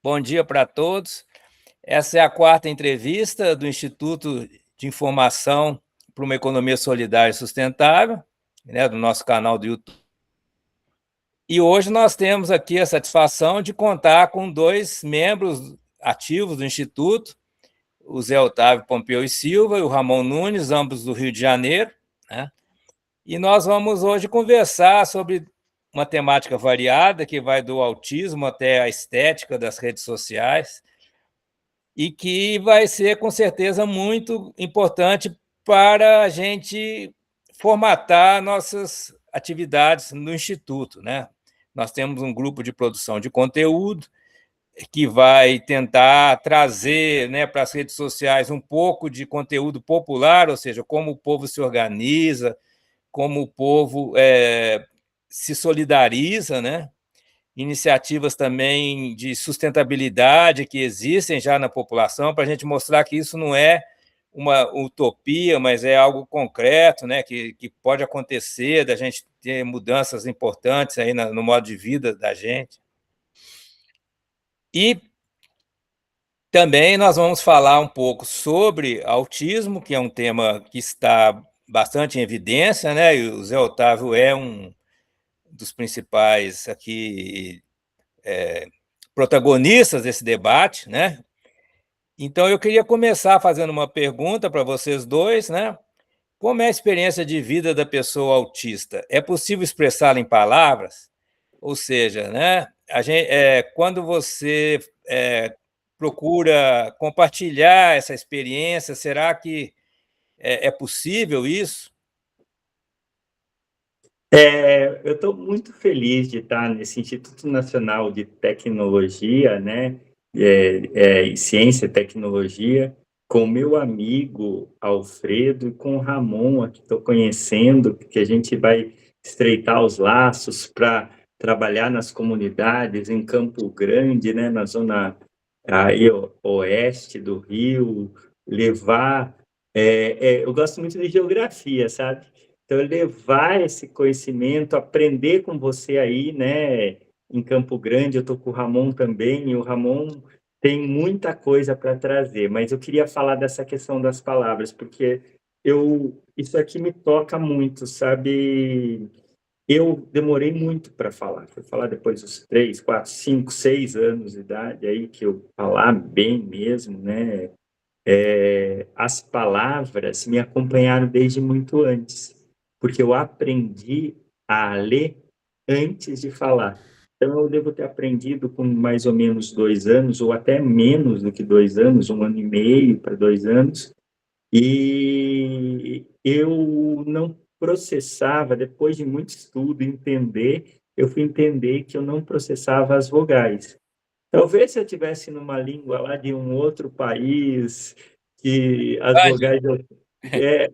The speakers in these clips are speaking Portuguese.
Bom dia para todos. Essa é a quarta entrevista do Instituto de Informação para uma Economia Solidária e Sustentável, né, do nosso canal do YouTube. E hoje nós temos aqui a satisfação de contar com dois membros ativos do Instituto, o Zé Otávio Pompeu e Silva e o Ramon Nunes, ambos do Rio de Janeiro, né? E nós vamos hoje conversar sobre uma temática variada, que vai do autismo até a estética das redes sociais, e que vai ser, com certeza, muito importante para a gente formatar nossas atividades no Instituto, né? Nós temos um grupo de produção de conteúdo que vai tentar trazer, né, para as redes sociais um pouco de conteúdo popular, ou seja, como o povo se organiza, como o povo se solidariza, né? Iniciativas também de sustentabilidade que existem já na população, para a gente mostrar que isso não é uma utopia, mas é algo concreto, né, que pode acontecer, da gente ter mudanças importantes aí no modo de vida da gente. E também nós vamos falar um pouco sobre autismo, que é um tema que está bastante em evidência, né, e o Zé Otávio é um dos principais aqui protagonistas desse debate, né? Então, eu queria começar fazendo uma pergunta para vocês dois, né? Como é a experiência de vida da pessoa autista? É possível expressá-la em palavras? Ou seja, né, quando você procura compartilhar essa experiência, será que é possível isso? Eu estou muito feliz de estar nesse Instituto Nacional de Tecnologia, né, e Ciência e Tecnologia, com meu amigo Alfredo e com o Ramon, aqui estou conhecendo, que a gente vai estreitar os laços para trabalhar nas comunidades em Campo Grande, né, na zona aí, oeste do Rio, levar... eu gosto muito de geografia, sabe? Então, levar esse conhecimento, aprender com você aí, né, em Campo Grande, eu estou com o Ramon também, e o Ramon tem muita coisa para trazer, mas eu queria falar dessa questão das palavras, porque isso aqui me toca muito, sabe? Eu demorei muito para falar, fui falar depois dos 3, 4, 5, 6 anos de idade, aí que eu falar bem mesmo, né? As palavras me acompanharam desde muito antes, porque eu aprendi a ler antes de falar. Então, eu devo ter aprendido com mais ou menos 2 anos, ou até menos do que 2 anos, 1 ano e meio para 2 anos, e eu não processava, depois de muito estudo, entender, eu fui entender que eu não processava as vogais. Talvez se eu tivesse numa língua lá de um outro país, que as vogais...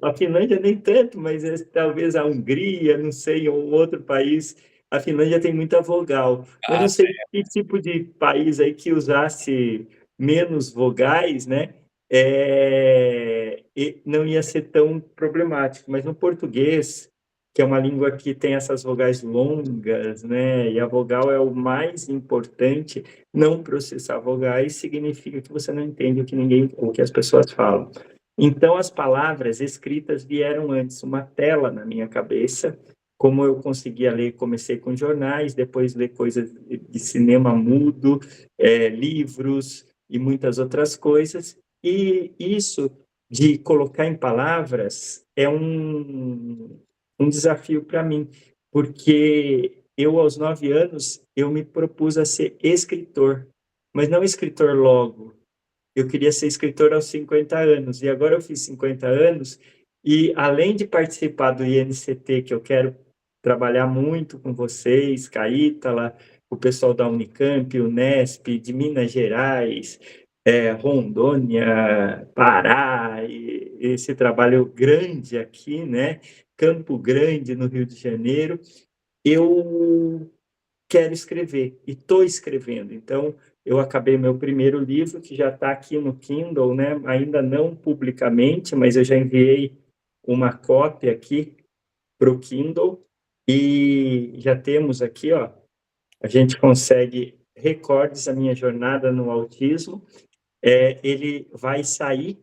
a Finlândia nem tanto, mas talvez a Hungria, não sei, ou outro país. A Finlândia tem muita vogal. Mas Ah, não sei que tipo de país aí que usasse menos vogais, né? E não ia ser tão problemático. Mas no português, que é uma língua que tem essas vogais longas, né? E a vogal é o mais importante. Não processar vogais significa que você não entende o que as pessoas falam. Então, as palavras escritas vieram antes, uma tela na minha cabeça. Como eu conseguia ler, comecei com jornais, depois ler coisas de cinema mudo, livros e muitas outras coisas. E isso de colocar em palavras é um desafio para mim, porque eu, aos 9 anos, eu me propus a ser escritor, mas não escritor logo. Eu queria ser escritor aos 50 anos, e agora eu fiz 50 anos, e além de participar do INCT, que eu quero trabalhar muito com vocês, Caítala, o pessoal da Unicamp, Unesp, de Minas Gerais, Rondônia, Pará, e esse trabalho grande aqui, né? Campo Grande, no Rio de Janeiro, eu quero escrever e estou escrevendo. Então, eu acabei meu primeiro livro, que já está aqui no Kindle, né? Ainda não publicamente, mas eu já enviei uma cópia aqui para o Kindle, e já temos aqui, ó, a gente consegue Recordes, a minha jornada no autismo. Ele vai sair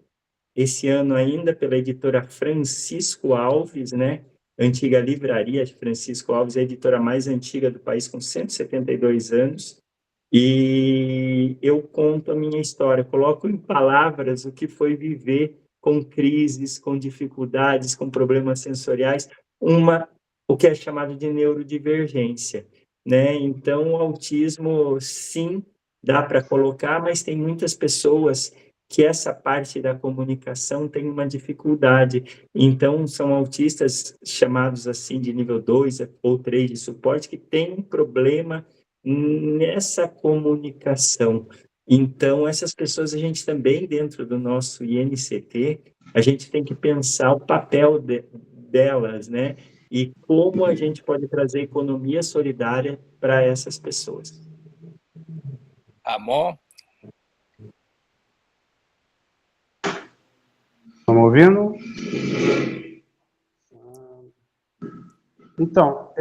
esse ano ainda pela editora Francisco Alves, né? Antiga livraria de Francisco Alves, a editora mais antiga do país, com 172 anos. E eu conto a minha história, coloco em palavras o que foi viver com crises, com dificuldades, com problemas sensoriais, o que é chamado de neurodivergência, né? Então, o autismo, sim, dá para colocar, mas tem muitas pessoas que essa parte da comunicação tem uma dificuldade. Então, são autistas chamados assim de nível 2 ou 3 de suporte, que têm um problema nessa comunicação. Então, essas pessoas, a gente também, dentro do nosso INCT, a gente tem que pensar o papel delas, né? E como a gente pode trazer economia solidária para essas pessoas. Ramon? Estão me ouvindo? Então,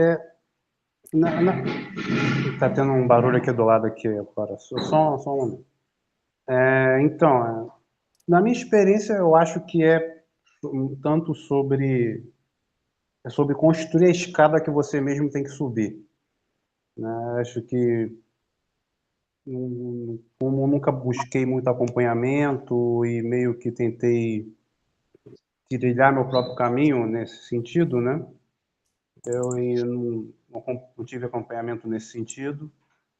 tá tendo um barulho aqui do lado aqui agora, só um momento. Então, na minha experiência, eu acho que é tanto sobre construir a escada que você mesmo tem que subir, né? Acho que como nunca busquei muito acompanhamento e meio que tentei trilhar meu próprio caminho nesse sentido, né? Eu não tive acompanhamento nesse sentido.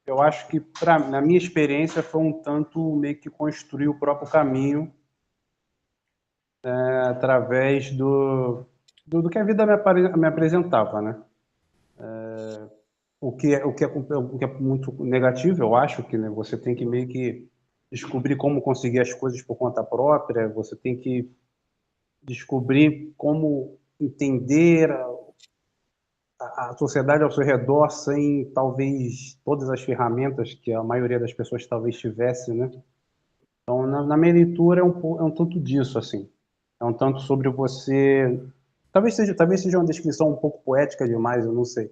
Eu acho que, na minha experiência, foi um tanto meio que construir o próprio caminho através do que a vida me apresentava, né? O que é muito negativo, eu acho que, né, você tem que meio que descobrir como conseguir as coisas por conta própria, você tem que descobrir como entender a sociedade ao seu redor sem talvez todas as ferramentas que a maioria das pessoas talvez tivesse, né? Então, na minha leitura é um tanto disso, assim. É um tanto sobre você. Talvez seja uma descrição um pouco poética demais, eu não sei.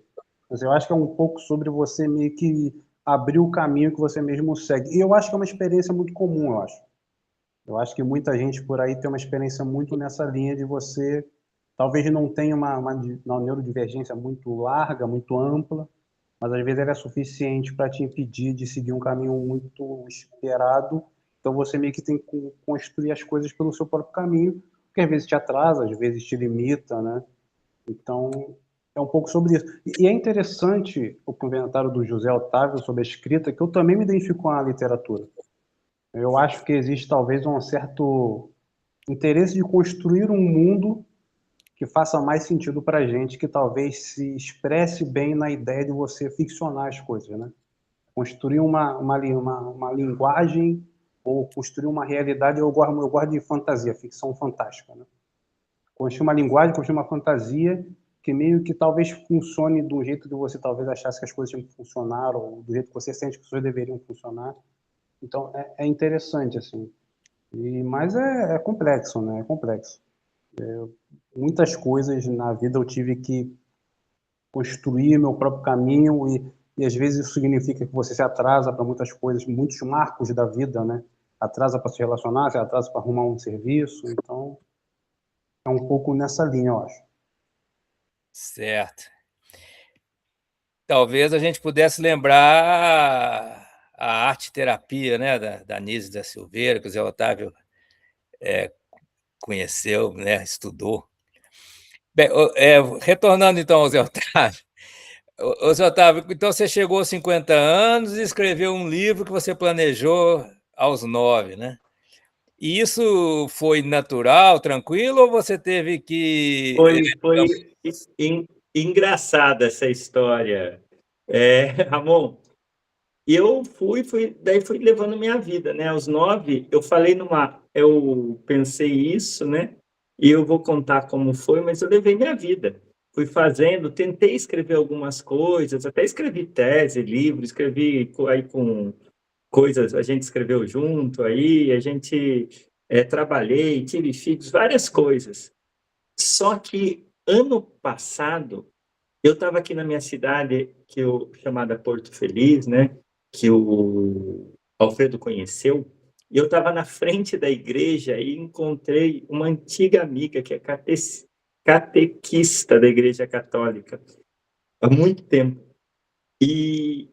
Mas eu acho que é um pouco sobre você meio que abrir o caminho que você mesmo segue. E eu acho que é uma experiência muito comum, eu acho. Eu acho que muita gente por aí tem uma experiência muito nessa linha de você talvez não tenha uma neurodivergência muito larga, muito ampla, mas às vezes ela é suficiente para te impedir de seguir um caminho muito esperado. Então você meio que tem que construir as coisas pelo seu próprio caminho, que às vezes te atrasa, às vezes te limita, né? Então é um pouco sobre isso. E é interessante o comentário do José Otávio sobre a escrita, que eu também me identifico com a literatura. Eu acho que existe talvez um certo interesse de construir um mundo que faça mais sentido para a gente, que talvez se expresse bem na ideia de você ficcionar as coisas, né? Construir uma linguagem ou construir uma realidade, eu gosto de fantasia, ficção fantástica, né? Construir uma linguagem, construir uma fantasia que meio que talvez funcione do jeito que você talvez achasse que as coisas tinham que funcionar, ou do jeito que você sente que as coisas deveriam funcionar. Então, é interessante, assim. Mas é complexo, né? É complexo. Muitas coisas na vida eu tive que construir meu próprio caminho e às vezes isso significa que você se atrasa para muitas coisas, muitos marcos da vida, né? Atrasa para se relacionar, se atrasa para arrumar um serviço. Então, é um pouco nessa linha, eu acho. Certo. Talvez a gente pudesse lembrar a arte-terapia, né, da Nise da Silveira, que o Zé Otávio conheceu, né, estudou. Bem, retornando então ao Zé Otávio. Ô, Zé Otávio, então você chegou aos 50 anos e escreveu um livro que você planejou aos 9, né? E isso foi natural, tranquilo, ou você teve que... Foi engraçada essa história, Ramon. Daí fui levando minha vida, né? Aos 9, eu pensei isso, né? E eu vou contar como foi, mas eu levei minha vida. Fui fazendo, tentei escrever algumas coisas, até escrevi tese, livro, escrevi aí com coisas, a gente escreveu junto aí, a gente trabalhei, tive filhos, várias coisas. Só que ano passado, eu estava aqui na minha cidade, chamada Porto Feliz, né? que o Alfredo conheceu, e eu estava na frente da igreja e encontrei uma antiga amiga que é catequista da Igreja Católica há muito tempo. E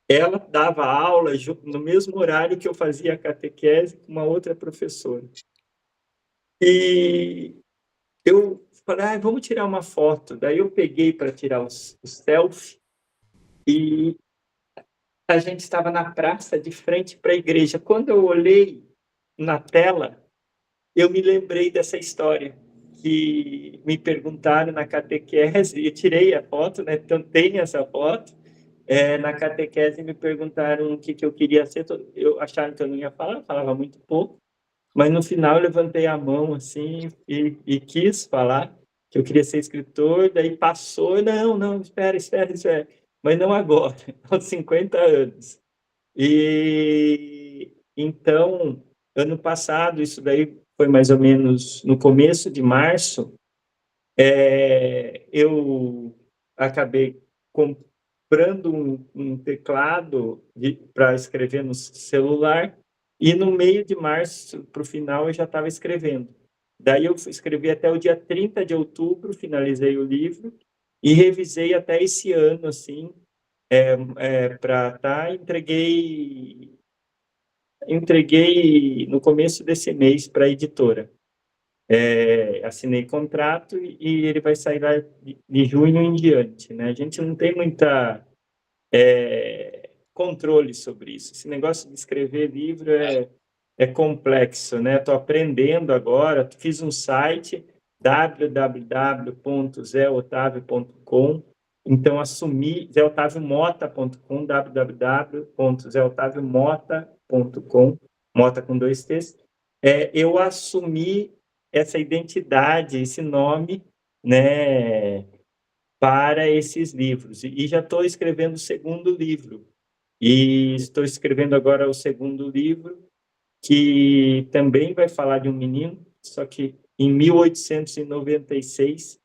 ela dava aula no mesmo horário que eu fazia a catequese com uma outra professora. E eu falei, vamos tirar uma foto. Daí eu peguei para tirar o selfie e a gente estava na praça de frente para a igreja. Quando eu olhei na tela, eu me lembrei dessa história que me perguntaram na catequese, e eu tirei a foto, né? Então tem essa foto. Na catequese me perguntaram o que eu queria ser. Eu achava que eu não ia falar, falava muito pouco. Mas no final eu levantei a mão assim e quis falar que eu queria ser escritor, daí passou, não, espera, mas não agora, aos 50 anos. E então, ano passado, isso daí foi mais ou menos no começo de março, eu acabei comprando um teclado para escrever no celular, e no meio de março, para o final, eu já estava escrevendo. Daí eu escrevi até o dia 30 de outubro, finalizei o livro, e revisei até esse ano, assim, entreguei no começo desse mês para a editora. Assinei contrato e ele vai sair lá de junho em diante, né? A gente não tem muita controle sobre isso. Esse negócio de escrever livro é complexo, né? Estou aprendendo agora, fiz um site www.zeotavio.com, então assumi zeotaviomota.com, www.zeotaviomota.com, Mota com 2 T's. Eu assumi essa identidade, esse nome, né, para esses livros. E já estou escrevendo o segundo livro. E estou escrevendo agora o segundo livro, que também vai falar de um menino, só que em 1896,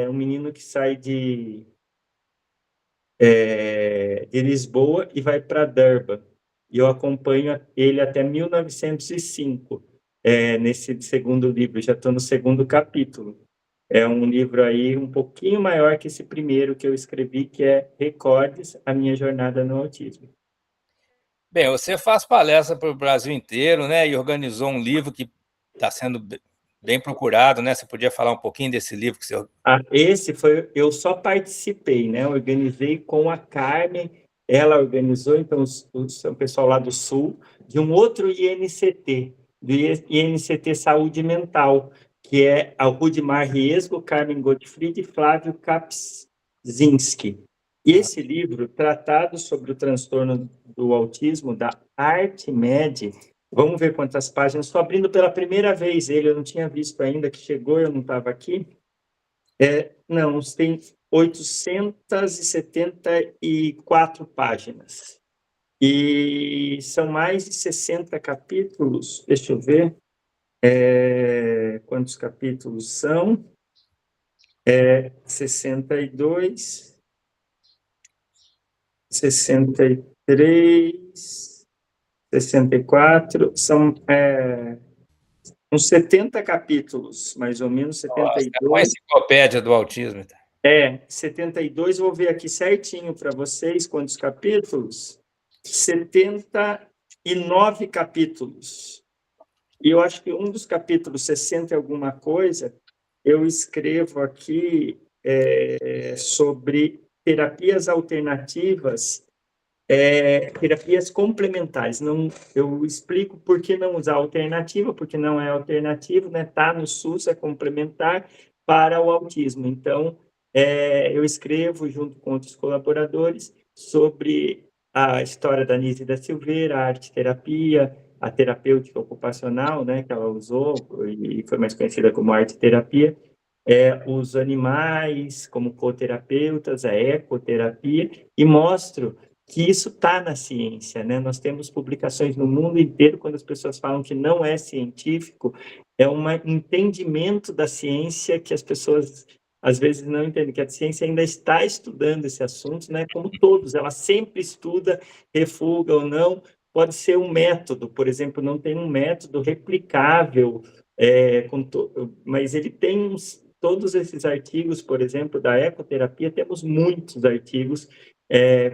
um menino que sai de Lisboa e vai para Durban. E eu acompanho ele até 1905, nesse segundo livro. Já estou no segundo capítulo. É um livro aí um pouquinho maior que esse primeiro que eu escrevi, que é Recordes, a minha jornada no autismo. Bem, você faz palestra para o Brasil inteiro, né? E organizou um livro que está sendo bem procurado, né? Você podia falar um pouquinho desse livro que você... Esse foi, eu só participei, né? Organizei com a Carmen, ela organizou, então o pessoal lá do Sul, de um outro INCT, do INCT Saúde Mental, que é a Rudimar Riesgo, Carmen Gottfried e Flávio Kapczynski. E esse livro, tratado sobre o transtorno do autismo, da ArtMed, vamos ver quantas páginas, estou abrindo pela primeira vez ele, eu não tinha visto ainda, que chegou, eu não estava aqui. Não, tem 874 páginas. E são mais de 60 capítulos. Deixa eu ver quantos capítulos são. 62, 63, 64, são uns 70 capítulos, mais ou menos, 72. É uma enciclopédia do autismo. 72, vou ver aqui certinho para vocês quantos capítulos. 79 capítulos. E eu acho que um dos capítulos, 60 e alguma coisa, eu escrevo aqui sobre terapias alternativas, terapias complementares. Não, eu explico por que não usar alternativa, porque não é alternativo, né? Tá no SUS, é complementar para o autismo. Então, eu escrevo junto com outros colaboradores sobre a história da Anísia da Silveira, a arte-terapia, a terapêutica ocupacional, né, que ela usou e foi mais conhecida como arte-terapia, os animais como coterapeutas, a ecoterapia, e mostro que isso está na ciência, né? Nós temos publicações no mundo inteiro, quando as pessoas falam que não é científico, é um entendimento da ciência que as pessoas às vezes não entendem que a ciência ainda está estudando esse assunto, né? Como todos, ela sempre estuda, refuga ou não. Pode ser um método, por exemplo, não tem um método replicável, mas ele tem todos esses artigos, por exemplo, da ecoterapia, temos muitos artigos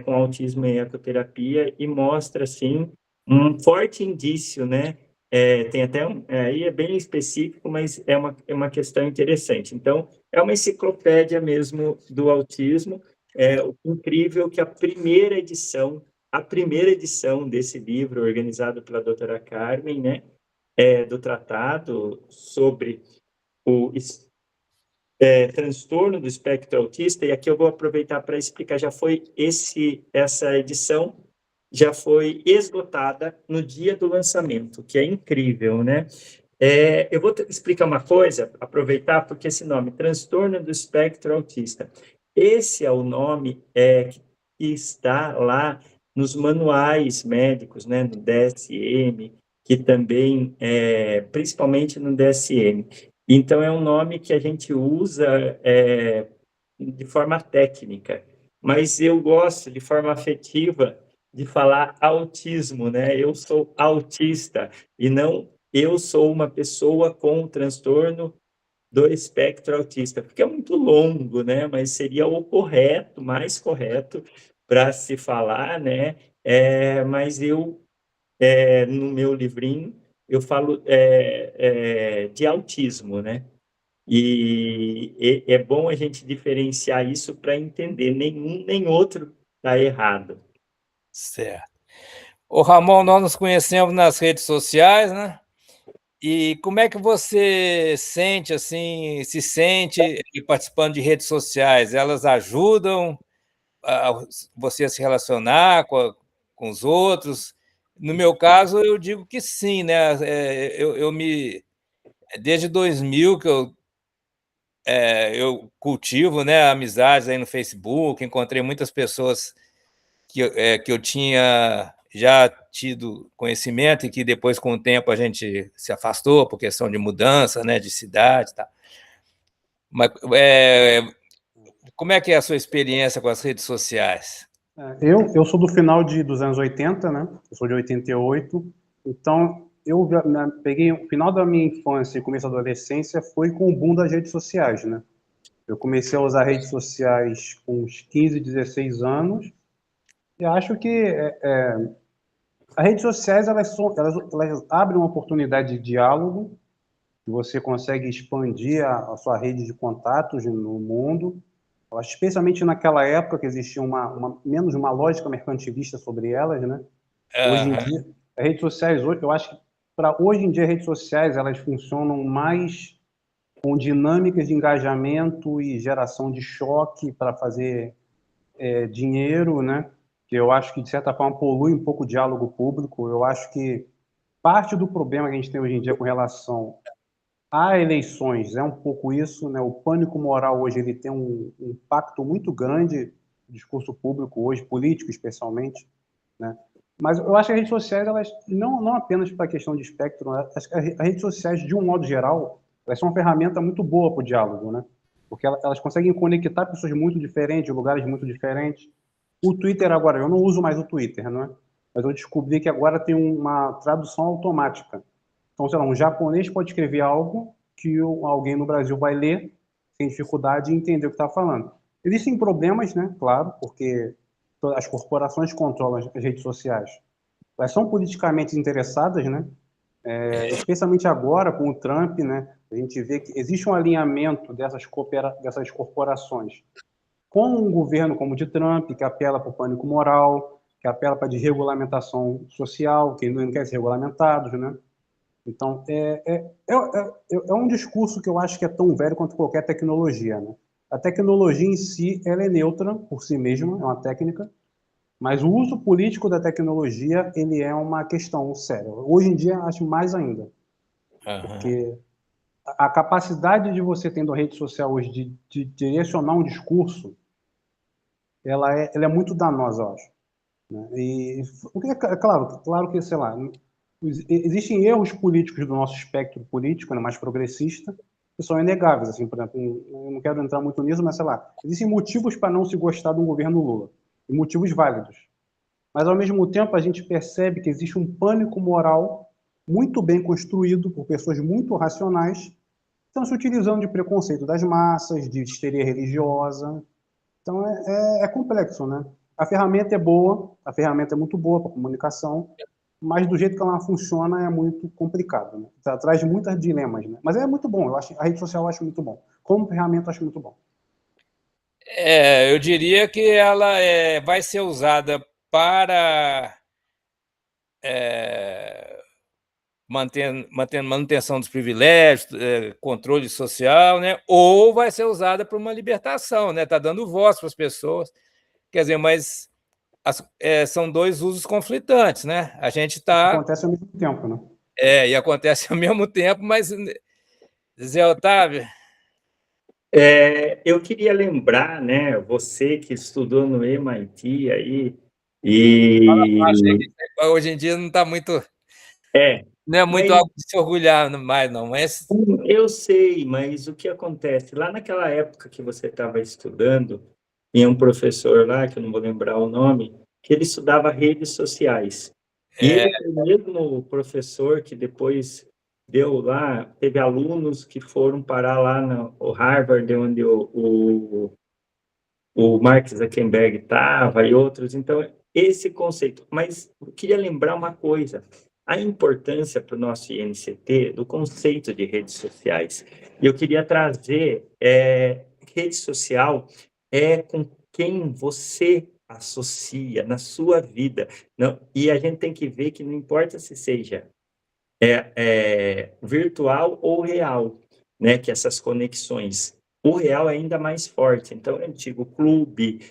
com autismo em ecoterapia e mostra, assim, um forte indício, né? Tem até aí é bem específico, mas é uma questão interessante. Então, é uma enciclopédia mesmo do autismo. O incrível que a primeira edição desse livro, organizado pela doutora Carmen, né, do tratado sobre o transtorno do espectro autista, e aqui eu vou aproveitar para explicar, essa edição já foi esgotada no dia do lançamento, que é incrível, né? Eu vou explicar uma coisa, aproveitar, porque esse nome, transtorno do espectro autista, esse é o nome que está lá nos manuais médicos, né, no DSM, que também, principalmente no DSM. Então, é um nome que a gente usa de forma técnica, mas eu gosto, de forma afetiva, de falar autismo, né? Eu sou autista, e não eu sou uma pessoa com transtorno do espectro autista, porque é muito longo, né? Mas seria o correto, mais correto para se falar, né? Mas no meu livrinho, eu falo de autismo, né? E é bom a gente diferenciar isso para entender, nenhum nem outro está errado. Certo. Ô, Ramon, nós nos conhecemos nas redes sociais, né? E como é que você sente, assim, se sente participando de redes sociais? Elas ajudam a você a se relacionar com os outros? No meu caso, eu digo que sim, né? Desde 2000 que eu cultivo, né, amizades aí no Facebook, encontrei muitas pessoas que eu tinha já tido conhecimento e que depois, com o tempo, a gente se afastou por questão de mudança, né, de cidade, tá? Mas como é que é a sua experiência com as redes sociais? Eu sou do final dos anos 80, né? Eu sou de 88, então eu peguei o final da minha infância e começo da adolescência foi com o boom das redes sociais, né? Eu comecei a usar redes sociais com uns 15, 16 anos e acho que as redes sociais elas abrem uma oportunidade de diálogo, que você consegue expandir a sua rede de contatos no mundo. Eu acho, especialmente naquela época que existia menos uma lógica mercantilista sobre elas, né? Hoje em Aham. dia, as redes sociais, eu acho que para hoje em dia as redes sociais elas funcionam mais com dinâmicas de engajamento e geração de choque para fazer dinheiro, né? Que eu acho que de certa forma polui um pouco o diálogo público. Eu acho que parte do problema que a gente tem hoje em dia com relação a eleições é um pouco isso, né? O pânico moral hoje ele tem um impacto muito grande no discurso público hoje, político especialmente, né? Mas eu acho que as redes sociais, elas não apenas para a questão de espectro, né? As redes sociais, de um modo geral, elas são uma ferramenta muito boa para o diálogo, né? Porque elas conseguem conectar pessoas muito diferentes, lugares muito diferentes. O Twitter agora, eu não uso mais o Twitter, não é? Mas eu descobri que agora tem uma tradução automática. Então, sei lá, um japonês pode escrever algo que alguém no Brasil vai ler sem dificuldade e entender o que está falando. Existem problemas, né? Claro, porque as corporações controlam as redes sociais. Elas são politicamente interessadas, né? Especialmente agora com o Trump, né? A gente vê que existe um alinhamento dessas corporações com um governo como o de Trump, que apela para o pânico moral, que apela para a desregulamentação social, que não quer ser regulamentados, né? Então, é um discurso que eu acho que é tão velho quanto qualquer tecnologia, né? A tecnologia em si, ela é neutra por si mesma, é uma técnica, mas o uso político da tecnologia, ele é uma questão séria. Hoje em dia, acho mais ainda, Aham. porque a capacidade de você tendo a rede social hoje de direcionar um discurso, ela é muito danosa, eu acho, né? E claro que, sei lá, existem erros políticos do nosso espectro político, né, mais progressista, que são inegáveis, assim, por exemplo, eu não quero entrar muito nisso, mas sei lá, existem motivos para não se gostar do governo Lula, e motivos válidos. Mas, ao mesmo tempo, a gente percebe que existe um pânico moral muito bem construído por pessoas muito racionais que estão se utilizando de preconceito das massas, de histeria religiosa. Então, é complexo, né? A ferramenta é boa, a ferramenta é muito boa para comunicação, mas do jeito que ela funciona é muito complicado, né? Traz muitos dilemas, né? Mas é muito bom, a rede social eu acho muito bom. Como ferramenta eu acho muito bom. Eu diria que ela vai ser usada para manutenção dos privilégios, controle social, né? Ou vai ser usada para uma libertação, né? Está dando voz para as pessoas. Quer dizer, mas são dois usos conflitantes, né? A gente está... Acontece ao mesmo tempo, né? E acontece ao mesmo tempo, mas, Zé Otávio... Eu queria lembrar, né, você que estudou no MIT aí, e... Hoje em dia não está muito... Não é muito mas algo de se orgulhar mais, não, mas... eu sei, mas o que acontece? Lá naquela época que você estava estudando, tinha um professor lá, que eu não vou lembrar o nome, que ele estudava redes sociais. E ele foi o mesmo professor que depois deu lá, teve alunos que foram parar lá no Harvard, onde o Mark Zuckerberg estava e outros. Então, esse conceito. Mas eu queria lembrar uma coisa, a importância para o nosso INCT do conceito de redes sociais. E eu queria trazer, rede social com quem você associa na sua vida. Não, e a gente tem que ver que não importa se seja virtual ou real, né? Que essas conexões. O real é ainda mais forte. Então, é o antigo clube,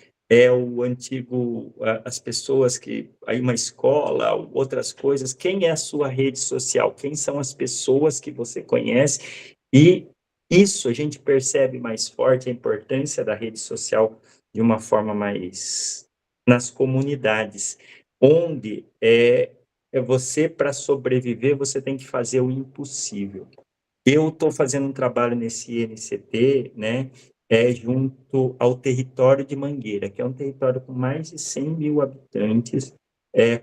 o antigo, as pessoas que... Aí uma escola, outras coisas. Quem é a sua rede social? Quem são as pessoas que você conhece? E isso a gente percebe mais forte, a importância da rede social de uma forma mais... nas comunidades, onde você, para sobreviver, você tem que fazer o impossível. Eu estou fazendo um trabalho nesse INCT, né, junto ao território de Mangueira, que é um território com mais de 100 mil habitantes,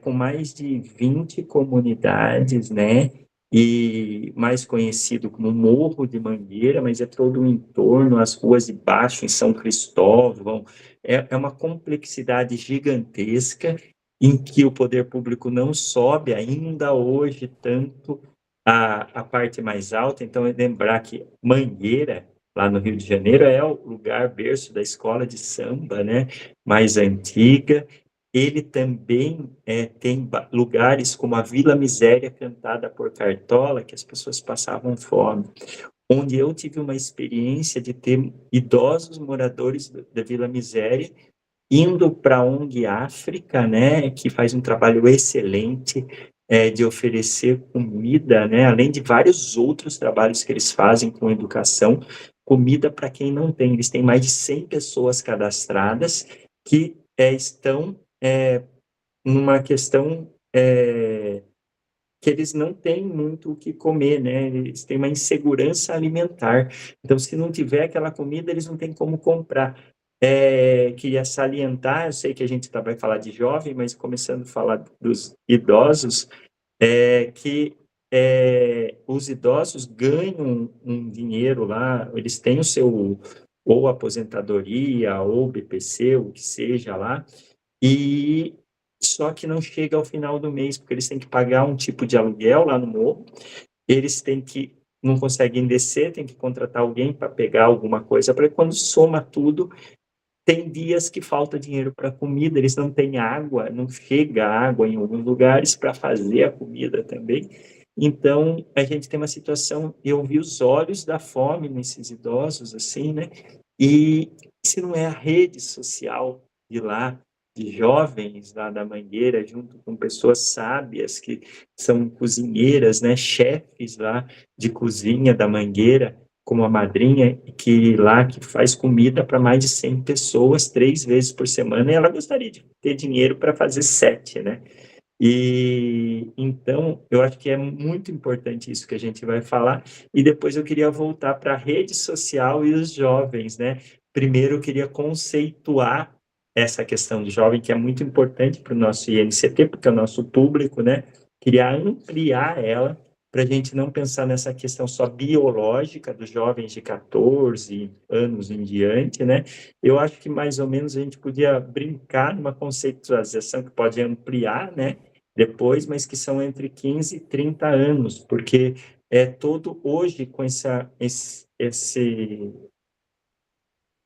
com mais de 20 comunidades, né, e mais conhecido como Morro de Mangueira, mas é todo o entorno, as ruas de baixo em São Cristóvão, é uma complexidade gigantesca em que o poder público não sobe ainda hoje tanto a parte mais alta. Então, é lembrar que Mangueira, lá no Rio de Janeiro, é o lugar berço da escola de samba, né, mais antiga. Ele também tem lugares como a Vila Miséria, cantada por Cartola, que as pessoas passavam fome, onde eu tive uma experiência de ter idosos moradores da Vila Miséria indo para a ONG África, né, que faz um trabalho excelente de oferecer comida, né, além de vários outros trabalhos que eles fazem com educação, comida para quem não tem. Eles têm mais de 100 pessoas cadastradas que estão numa questão que eles não têm muito o que comer, né? Eles têm uma insegurança alimentar. Então, se não tiver aquela comida, eles não têm como comprar. Queria salientar, eu sei que a gente vai falar de jovem, mas começando a falar dos idosos, que os idosos ganham um dinheiro lá, eles têm o seu, ou aposentadoria, ou BPC, o que seja lá, e só que não chega ao final do mês, porque eles têm que pagar um tipo de aluguel lá no morro, eles têm que, não conseguem descer, tem que contratar alguém para pegar alguma coisa, para quando soma tudo, tem dias que falta dinheiro para comida, eles não têm água, não chega água em alguns lugares para fazer a comida também. Então, a gente tem uma situação, eu vi os olhos da fome nesses idosos, assim, né? E se não é a rede social de lá, de jovens lá da Mangueira, junto com pessoas sábias que são cozinheiras, né? Chefes lá de cozinha da Mangueira, como a madrinha, que lá que faz comida para mais de 100 pessoas, 3 vezes por semana, e ela gostaria de ter dinheiro para fazer 7, né? E então, eu acho que é muito importante isso que a gente vai falar. E depois eu queria voltar para a rede social e os jovens, né? Primeiro, eu queria conceituar essa questão de jovem, que é muito importante para o nosso INCT, porque é o nosso público, né? Queria ampliar ela para a gente não pensar nessa questão só biológica dos jovens de 14 anos em diante, né? Eu acho que mais ou menos a gente podia brincar numa conceitualização que pode ampliar, né? Depois, mas que são entre 15 e 30 anos, porque é todo hoje com esse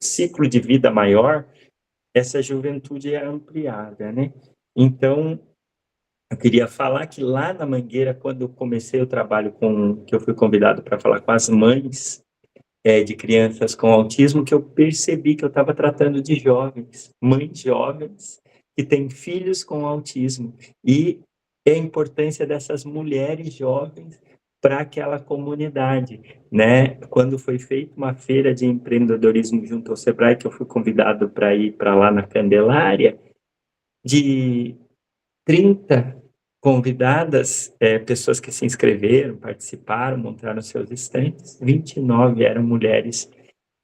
ciclo de vida maior, essa juventude é ampliada, né? Então, eu queria falar que lá na Mangueira, quando eu comecei o trabalho que eu fui convidado para falar com as mães de crianças com autismo, que eu percebi que eu estava tratando de jovens, mães jovens que têm filhos com autismo, e a importância dessas mulheres jovens para aquela comunidade, né? Quando foi feita uma feira de empreendedorismo junto ao Sebrae, que eu fui convidado para ir para lá na Candelária, de 30 convidadas, pessoas que se inscreveram, participaram, montaram seus estantes, 29 eram mulheres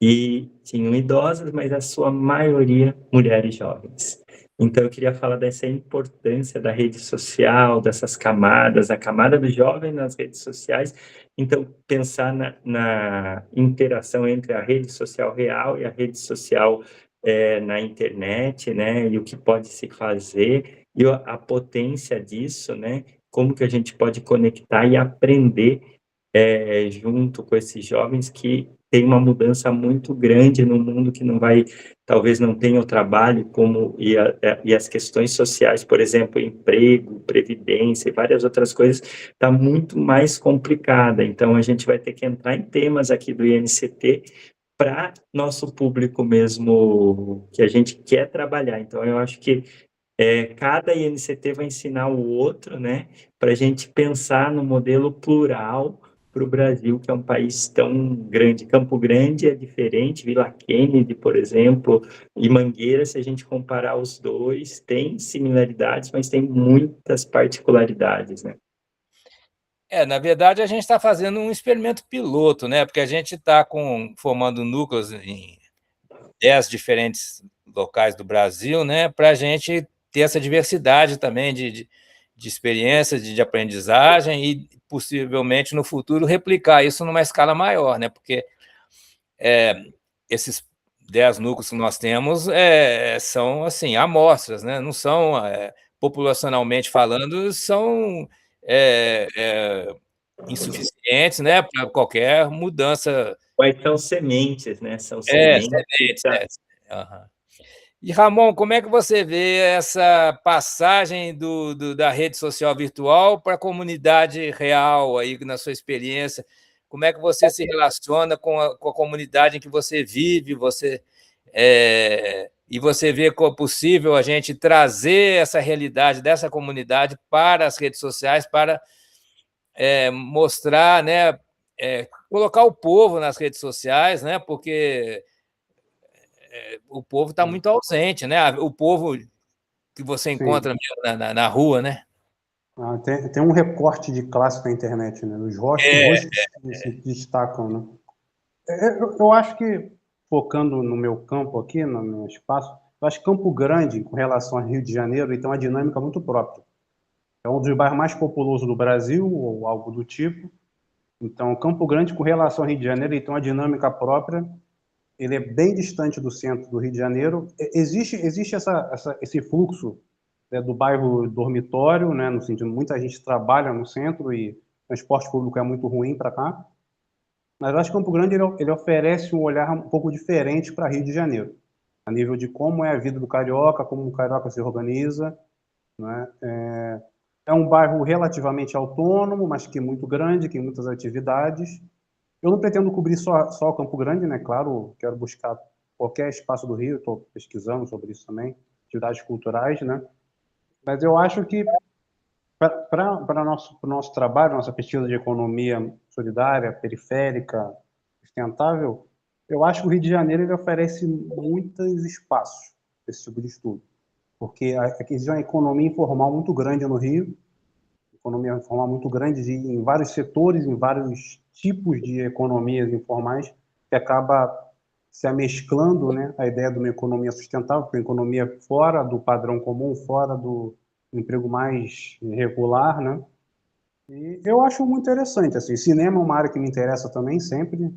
e tinham idosas, mas a sua maioria mulheres jovens. Então, eu queria falar dessa importância da rede social, dessas camadas, a camada do jovem nas redes sociais. Então, pensar na interação entre a rede social real e a rede social na internet, né? E o que pode se fazer e a potência disso, né? Como que a gente pode conectar e aprender junto com esses jovens que tem uma mudança muito grande no mundo que não vai, talvez não tenha o trabalho como e as questões sociais, por exemplo, emprego, previdência e várias outras coisas, está muito mais complicada. Então, a gente vai ter que entrar em temas aqui do INCT para nosso público mesmo que a gente quer trabalhar. Então, eu acho que cada INCT vai ensinar o outro, né, para a gente pensar no modelo plural para o Brasil, que é um país tão grande. Campo Grande é diferente, Vila Kennedy, por exemplo, e Mangueira, se a gente comparar os dois, tem similaridades, mas tem muitas particularidades, né? Na verdade, a gente está fazendo um experimento piloto, né? Porque a gente está formando núcleos em 10 diferentes locais do Brasil, né? Para a gente ter essa diversidade também de experiências, de aprendizagem e, possivelmente, no futuro, replicar isso numa escala maior, né? Porque esses 10 núcleos que nós temos são, assim, amostras, né? Não são, populacionalmente falando, são insuficientes, né, para qualquer mudança. Mas são sementes, né? São sementes. Sementes, Aham. E, Ramon, como é que você vê essa passagem da rede social virtual para a comunidade real, aí, na sua experiência? Como é que você se relaciona com a comunidade em que você vive? E você vê como é possível a gente trazer essa realidade dessa comunidade para as redes sociais, para mostrar, né, colocar o povo nas redes sociais, né, porque o povo está muito ausente, né? O povo que você encontra mesmo na rua, né? Tem um recorte de classe na internet, né? Os rostos que se destacam, né? Eu acho que, focando no meu campo aqui, no meu espaço, eu acho que Campo Grande, com relação ao Rio de Janeiro, ele tem uma dinâmica muito própria. É um dos bairros mais populosos do Brasil, ou algo do tipo. Então, Campo Grande, com relação ao Rio de Janeiro, ele tem uma dinâmica própria. Ele é bem distante do centro do Rio de Janeiro. Existe esse fluxo, né, do bairro dormitório, né, no sentido muita gente trabalha no centro e o transporte público é muito ruim para cá. Mas eu acho que Campo Grande ele oferece um olhar um pouco diferente para Rio de Janeiro, a nível de como é a vida do carioca, como o carioca se organiza, né? É um bairro relativamente autônomo, mas que é muito grande, que tem muitas atividades. Eu não pretendo cobrir só Campo Grande, né? Claro, quero buscar qualquer espaço do Rio, estou pesquisando sobre isso também, atividades culturais, né? Mas eu acho que para o nosso trabalho, nossa pesquisa de economia solidária, periférica, sustentável, eu acho que o Rio de Janeiro ele oferece muitos espaços para esse tipo de estudo. porque aqui existe uma economia informal muito grande no Rio, economia informal muito grande em vários setores, em vários tipos de economias informais, que acaba se amesclando, né, a ideia de uma economia sustentável, uma economia fora do padrão comum, fora do emprego mais regular, né? E eu acho muito interessante, assim, cinema é uma área que me interessa também sempre,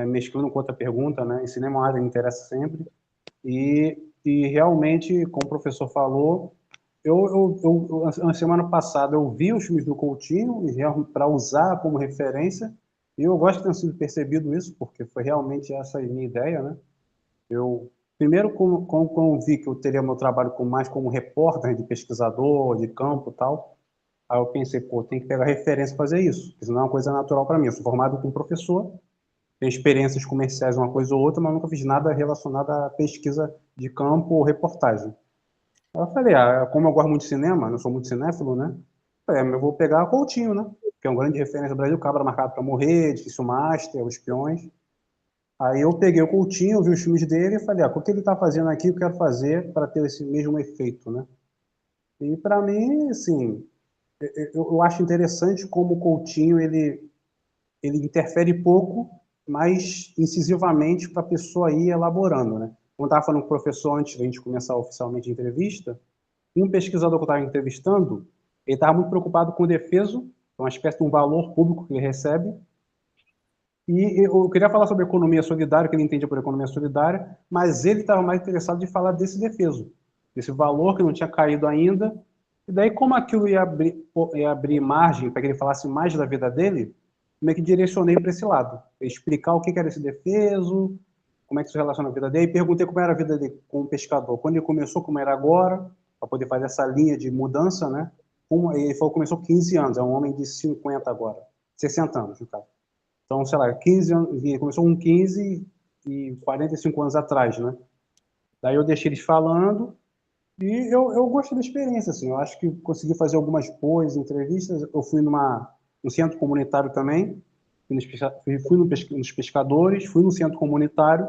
mesclando com outra pergunta, né? E cinema é uma área que me interessa sempre, e realmente, como o professor falou, na semana passada eu vi os filmes do Coutinho para usar como referência, e eu gosto de ter sido percebido isso, porque foi realmente essa a minha ideia, né? Eu, primeiro, como vi que eu teria meu trabalho mais como repórter, de pesquisador, de campo e tal, aí eu pensei, pô, tem que pegar referência para fazer isso, porque senão é uma coisa natural para mim. Eu sou formado como professor, tenho experiências comerciais, uma coisa ou outra, mas nunca fiz nada relacionado à pesquisa de campo ou reportagem. Aí eu falei, como eu gosto muito de cinema, não sou muito cinéfilo, né? Falei, eu vou pegar Coutinho, né? Que é um grande referência do Brasil, Cabra Marcado para Morrer, Difícil Master, Os Espiões. Aí eu peguei o Coutinho, vi os filmes dele e falei, o que ele está fazendo aqui, eu quero fazer para ter esse mesmo efeito, né? E para mim, assim, eu acho interessante como o Coutinho, ele interfere pouco, mas incisivamente para a pessoa ir elaborando, né? Como eu estava falando com o professor antes da gente começar oficialmente a entrevista, um pesquisador que eu estava entrevistando, ele estava muito preocupado com o defeso, uma espécie de um valor público que ele recebe, e eu queria falar sobre economia solidária, que ele entendia por economia solidária, mas ele estava mais interessado em falar desse defeso, desse valor que não tinha caído ainda. E daí, como aquilo ia abrir margem para que ele falasse mais da vida dele, meio que direcionei para esse lado, explicar o que era esse defeso, como é que isso relaciona a vida dele, e perguntei como era a vida dele como pescador, quando ele começou, como era agora, para poder fazer essa linha de mudança, né? Ele falou que começou com 15 anos, é um homem de 50 agora, 60 anos, no caso. Então, sei lá, 15 anos, começou com 15 e 45 anos atrás, né? Daí eu deixei eles falando e eu gostei da experiência, assim. Eu acho que consegui fazer algumas boas entrevistas. Eu fui num centro comunitário também, fui nos pescadores, fui no centro comunitário.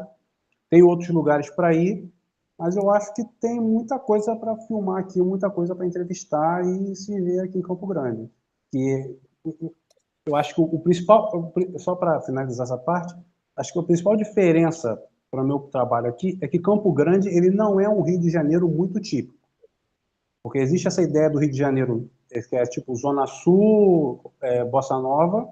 Tem outros lugares para ir, mas eu acho que tem muita coisa para filmar aqui, muita coisa para entrevistar e se ver aqui em Campo Grande. Que eu acho que o principal, só para finalizar essa parte, acho que a principal diferença para o meu trabalho aqui é que Campo Grande ele não é um Rio de Janeiro muito típico, porque existe essa ideia do Rio de Janeiro que é tipo Zona Sul, Bossa Nova,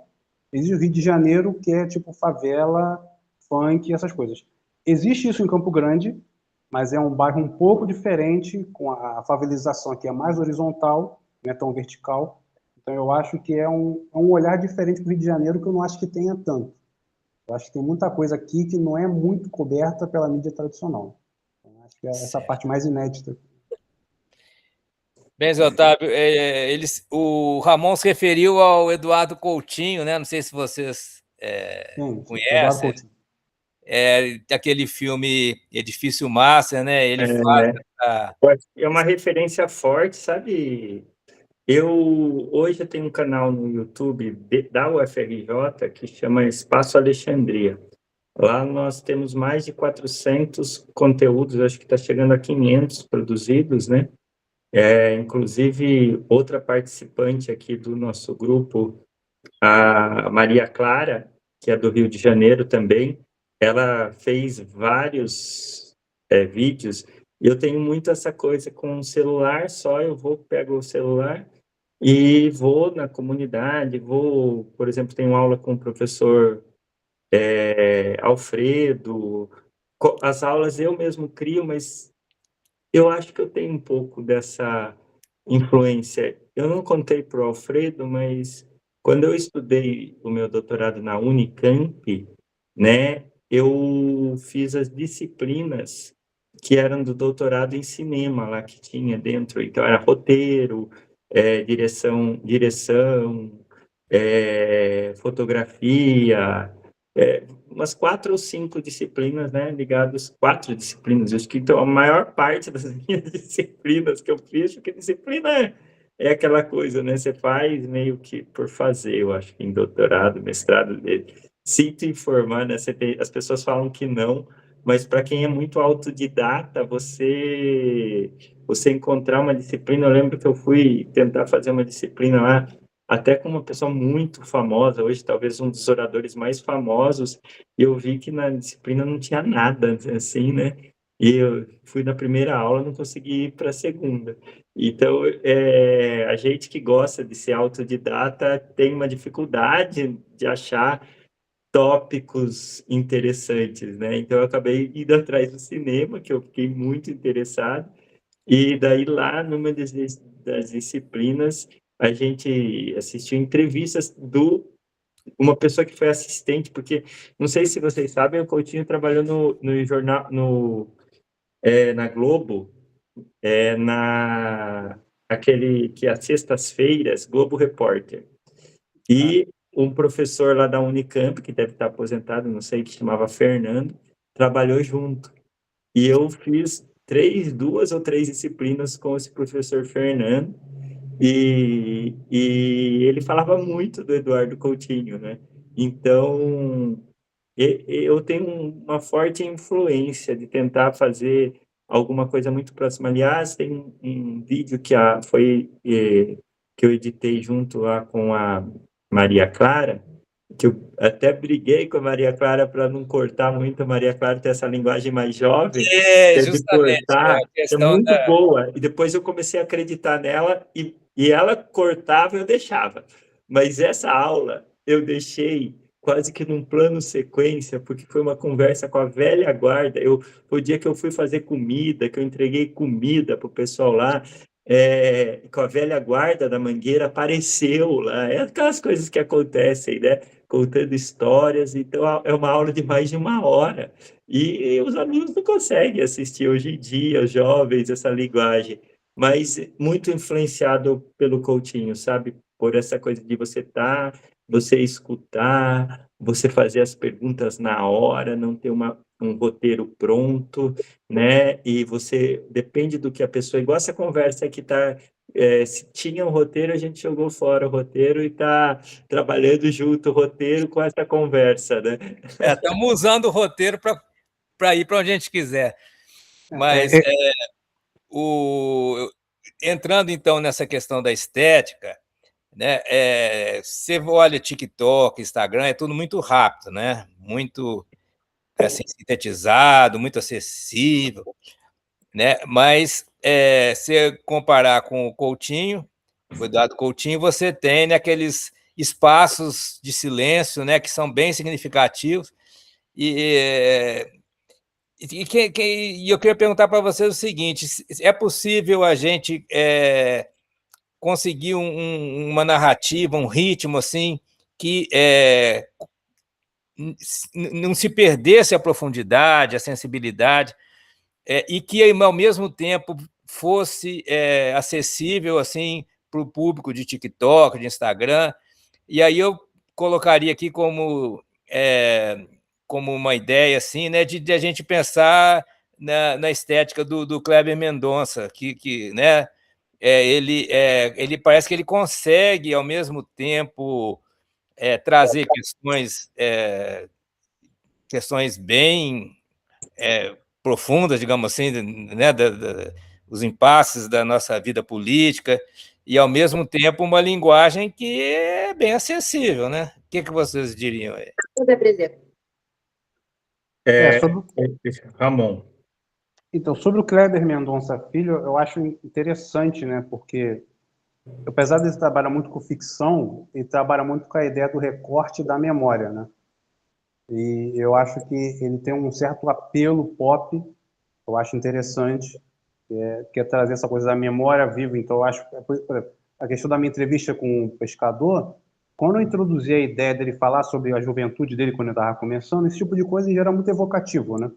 existe o Rio de Janeiro que é tipo favela, funk, essas coisas. Existe isso em Campo Grande, mas é um bairro um pouco diferente, com a favelização aqui é mais horizontal, não é tão vertical. Então, eu acho que é um olhar diferente para o Rio de Janeiro que eu não acho que tenha tanto. Eu acho que tem muita coisa aqui que não é muito coberta pela mídia tradicional. Então, acho que é essa parte mais inédita. Bem, Zé Otávio, o Ramon se referiu ao Eduardo Coutinho, né? Não sei se vocês Sim, Eduardo conhecem. Coutinho. Aquele filme Edifício Master, né? Ele faz É uma referência forte, sabe? Hoje eu tenho um canal no YouTube da UFRJ que chama Espaço Alexandria. Lá nós temos mais de 400 conteúdos, acho que está chegando a 500 produzidos, né? Inclusive, outra participante aqui do nosso grupo, a Maria Clara, que é do Rio de Janeiro também, ela fez vários vídeos. E eu tenho muito essa coisa com o celular, pego o celular e vou na comunidade, por exemplo, tenho aula com o professor Alfredo. As aulas eu mesmo crio, mas eu acho que eu tenho um pouco dessa influência. Eu não contei para o Alfredo, mas quando eu estudei o meu doutorado na Unicamp, né, eu fiz as disciplinas que eram do doutorado em cinema lá que tinha dentro. Então, era roteiro, direção, fotografia, umas 4 ou 5 disciplinas, né, ligadas, 4 disciplinas, eu acho que então a maior parte das minhas disciplinas que eu fiz, porque disciplina é aquela coisa, né, você faz meio que por fazer, eu acho que em doutorado, mestrado, sinto informar, né, as pessoas falam que não, mas para quem é muito autodidata, você encontrar uma disciplina. Eu lembro que eu fui tentar fazer uma disciplina lá, até com uma pessoa muito famosa, hoje talvez um dos oradores mais famosos, e eu vi que na disciplina não tinha nada, assim, né? E eu fui na primeira aula, não consegui ir para a segunda. Então, a gente que gosta de ser autodidata tem uma dificuldade de achar tópicos interessantes, né? Então, eu acabei indo atrás do cinema, que eu fiquei muito interessado, e daí lá, numa das disciplinas, a gente assistiu entrevistas uma pessoa que foi assistente, porque não sei se vocês sabem, o Coutinho trabalhou no jornal, na Globo, aquele que às sextas-feiras, Globo Repórter. E um professor lá da Unicamp, que deve estar aposentado, não sei, que chamava Fernando, trabalhou junto. E eu fiz 2 ou 3 disciplinas com esse professor Fernando, e ele falava muito do Eduardo Coutinho, né? Então, eu tenho uma forte influência de tentar fazer alguma coisa muito próxima. Aliás, tem um vídeo que eu editei junto lá com a Maria Clara, que eu até briguei com a Maria Clara para não cortar muito. A Maria Clara tem essa linguagem mais jovem, de Justamente, a cortar, é questão muito da... boa. E depois eu comecei a acreditar nela, e ela cortava e eu deixava. Mas essa aula eu deixei quase que num plano sequência, porque foi uma conversa com a velha guarda. Foi o dia que eu fui fazer comida, que eu entreguei comida para o pessoal lá, com a velha guarda da Mangueira apareceu lá. É aquelas coisas que acontecem, né? Contando histórias. Então, é uma aula de mais de 1 hora. E os alunos não conseguem assistir hoje em dia, os jovens, essa linguagem. Mas muito influenciado pelo Coutinho, sabe? Por essa coisa de você escutar, você fazer as perguntas na hora, não ter um roteiro pronto, né? E você depende do que a pessoa, igual essa conversa que tá, se tinha um roteiro, a gente jogou fora o roteiro e está trabalhando junto o roteiro com essa conversa, né? Estamos usando o roteiro para ir para onde a gente quiser. Mas, entrando então nessa questão da estética, né? Você olha TikTok, Instagram, é tudo muito rápido, né? Muito assim, sintetizado, muito acessível, né? Mas se comparar com o Coutinho, o Eduardo Coutinho, você tem, né, aqueles espaços de silêncio, né, que são bem significativos. E eu queria perguntar para vocês o seguinte: é possível a gente conseguir uma narrativa, um ritmo assim, que não se perdesse a profundidade, a sensibilidade, e que, ao mesmo tempo, fosse acessível assim, para o público de TikTok, de Instagram? E aí eu colocaria aqui como uma ideia assim, né, de a gente pensar na estética do Kleber Mendonça, né, ele parece que ele consegue, ao mesmo tempo, trazer questões bem profundas, digamos assim, né, os impasses da nossa vida política, e, ao mesmo tempo, uma linguagem que é bem acessível, né? O que vocês diriam aí? Ramon. Então, sobre o Kleber Mendonça Filho, eu acho interessante, né? Porque, apesar de ele trabalhar muito com ficção, ele trabalha muito com a ideia do recorte da memória, né? E eu acho que ele tem um certo apelo pop, eu acho interessante, que é trazer essa coisa da memória viva. Então, eu acho, por exemplo, a questão da minha entrevista com o pescador, quando eu introduzi a ideia dele falar sobre a juventude dele quando ele estava começando, esse tipo de coisa era muito evocativo, né?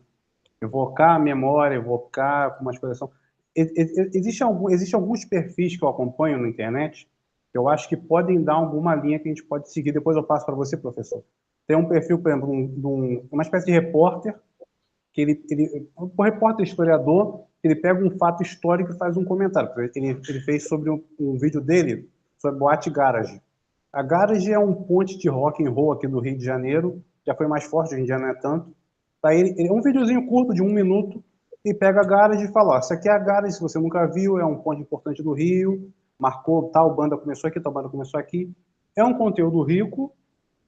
Evocar a memória, evocar como as coisas são. Existem alguns perfis que eu acompanho na internet que eu acho que podem dar alguma linha que a gente pode seguir. Depois eu passo para você, professor. Tem um perfil, por exemplo, uma espécie de repórter, que um repórter historiador, ele pega um fato histórico e faz um comentário. Ele fez sobre um vídeo dele sobre Boate Garage. A Garage é um ponte de rock and roll aqui do Rio de Janeiro, já foi mais forte, hoje em dia não é tanto, Daí ele é um videozinho curto de 1 minuto e pega a garage e fala, ó, essa aqui é a garage, se você nunca viu, é um ponto importante do Rio, marcou, tal banda começou aqui, tal banda começou aqui. É um conteúdo rico,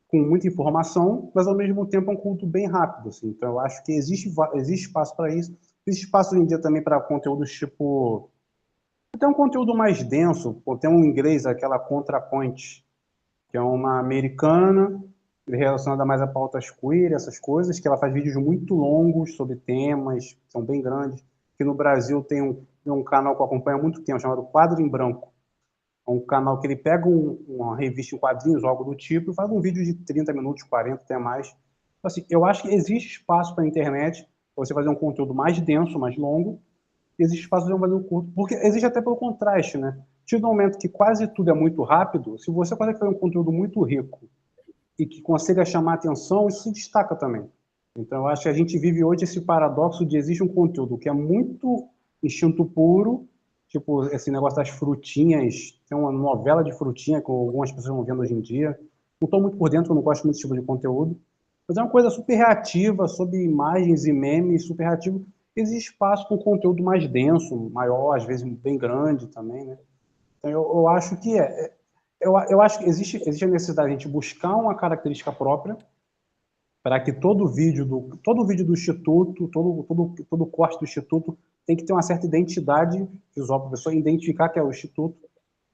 com muita informação, mas ao mesmo tempo é um conteúdo bem rápido, assim. Então eu acho que existe espaço para isso. Existe espaço hoje em dia também para conteúdos tipo... Tem um conteúdo mais denso, tem um inglês, aquela ContraPoint, que é uma americana relacionada mais a pautas queer, essas coisas, que ela faz vídeos muito longos sobre temas, são bem grandes. Aqui no Brasil tem um canal que eu acompanho há muito tempo, chamado Quadro em Branco. É um canal que ele pega uma revista em quadrinhos, algo do tipo, e faz um vídeo de 30 minutos, 40, até mais. Então, assim, eu acho que existe espaço para a internet, para você fazer um conteúdo mais denso, mais longo, existe espaço para fazer um curto, porque existe até pelo contraste, né? Tido um momento que quase tudo é muito rápido, se você consegue fazer um conteúdo muito rico e que consiga chamar atenção, isso se destaca também. Então, eu acho que a gente vive hoje esse paradoxo de existe um conteúdo que é muito instinto puro, tipo esse negócio das frutinhas, tem uma novela de frutinha que algumas pessoas estão vendo hoje em dia. Não estou muito por dentro, eu não gosto muito desse tipo de conteúdo, mas é uma coisa super reativa, sobre imagens e memes, super reativo. Existe espaço para um conteúdo mais denso, maior, às vezes bem grande também, né? Então, eu acho que eu acho que existe a necessidade de a gente buscar uma característica própria para que todo vídeo do Instituto, todo corte do Instituto tem que ter uma certa identidade visual para a pessoa identificar que é o Instituto,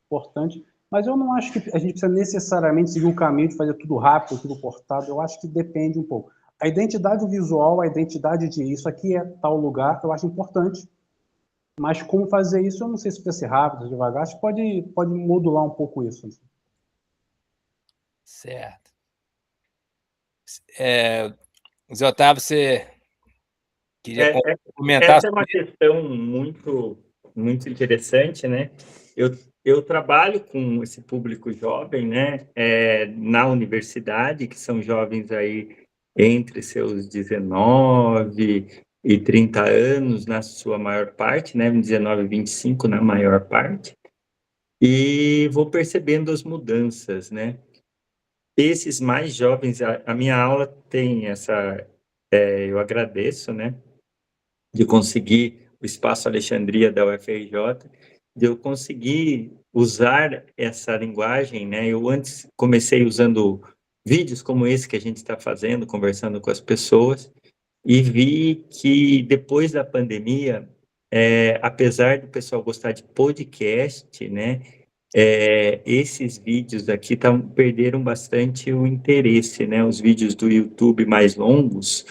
importante. Mas eu não acho que a gente precisa necessariamente seguir um caminho de fazer tudo rápido, tudo cortado. Eu acho que depende um pouco. A identidade visual, a identidade de isso aqui é tal lugar, eu acho importante. Mas como fazer isso, eu não sei se precisa ser rápido, devagar. Acho que pode modular um pouco isso. Certo. Zé Otávio, você queria comentar Essa é uma sobre isso? questão muito, muito interessante, né? Eu trabalho com esse público jovem, né? Na universidade, que são jovens aí entre seus 19 e 30 anos, na sua maior parte, né? 19 e 25 na maior parte. E vou percebendo as mudanças, né? Esses mais jovens, a minha aula tem eu agradeço, né? De conseguir o Espaço Alexandria da UFRJ, de eu conseguir usar essa linguagem, né? Eu antes comecei usando vídeos como esse que a gente está fazendo, conversando com as pessoas, e vi que depois da pandemia, apesar do pessoal gostar de podcast, né? Esses vídeos aqui perderam bastante o interesse, né? Os vídeos do YouTube mais longos,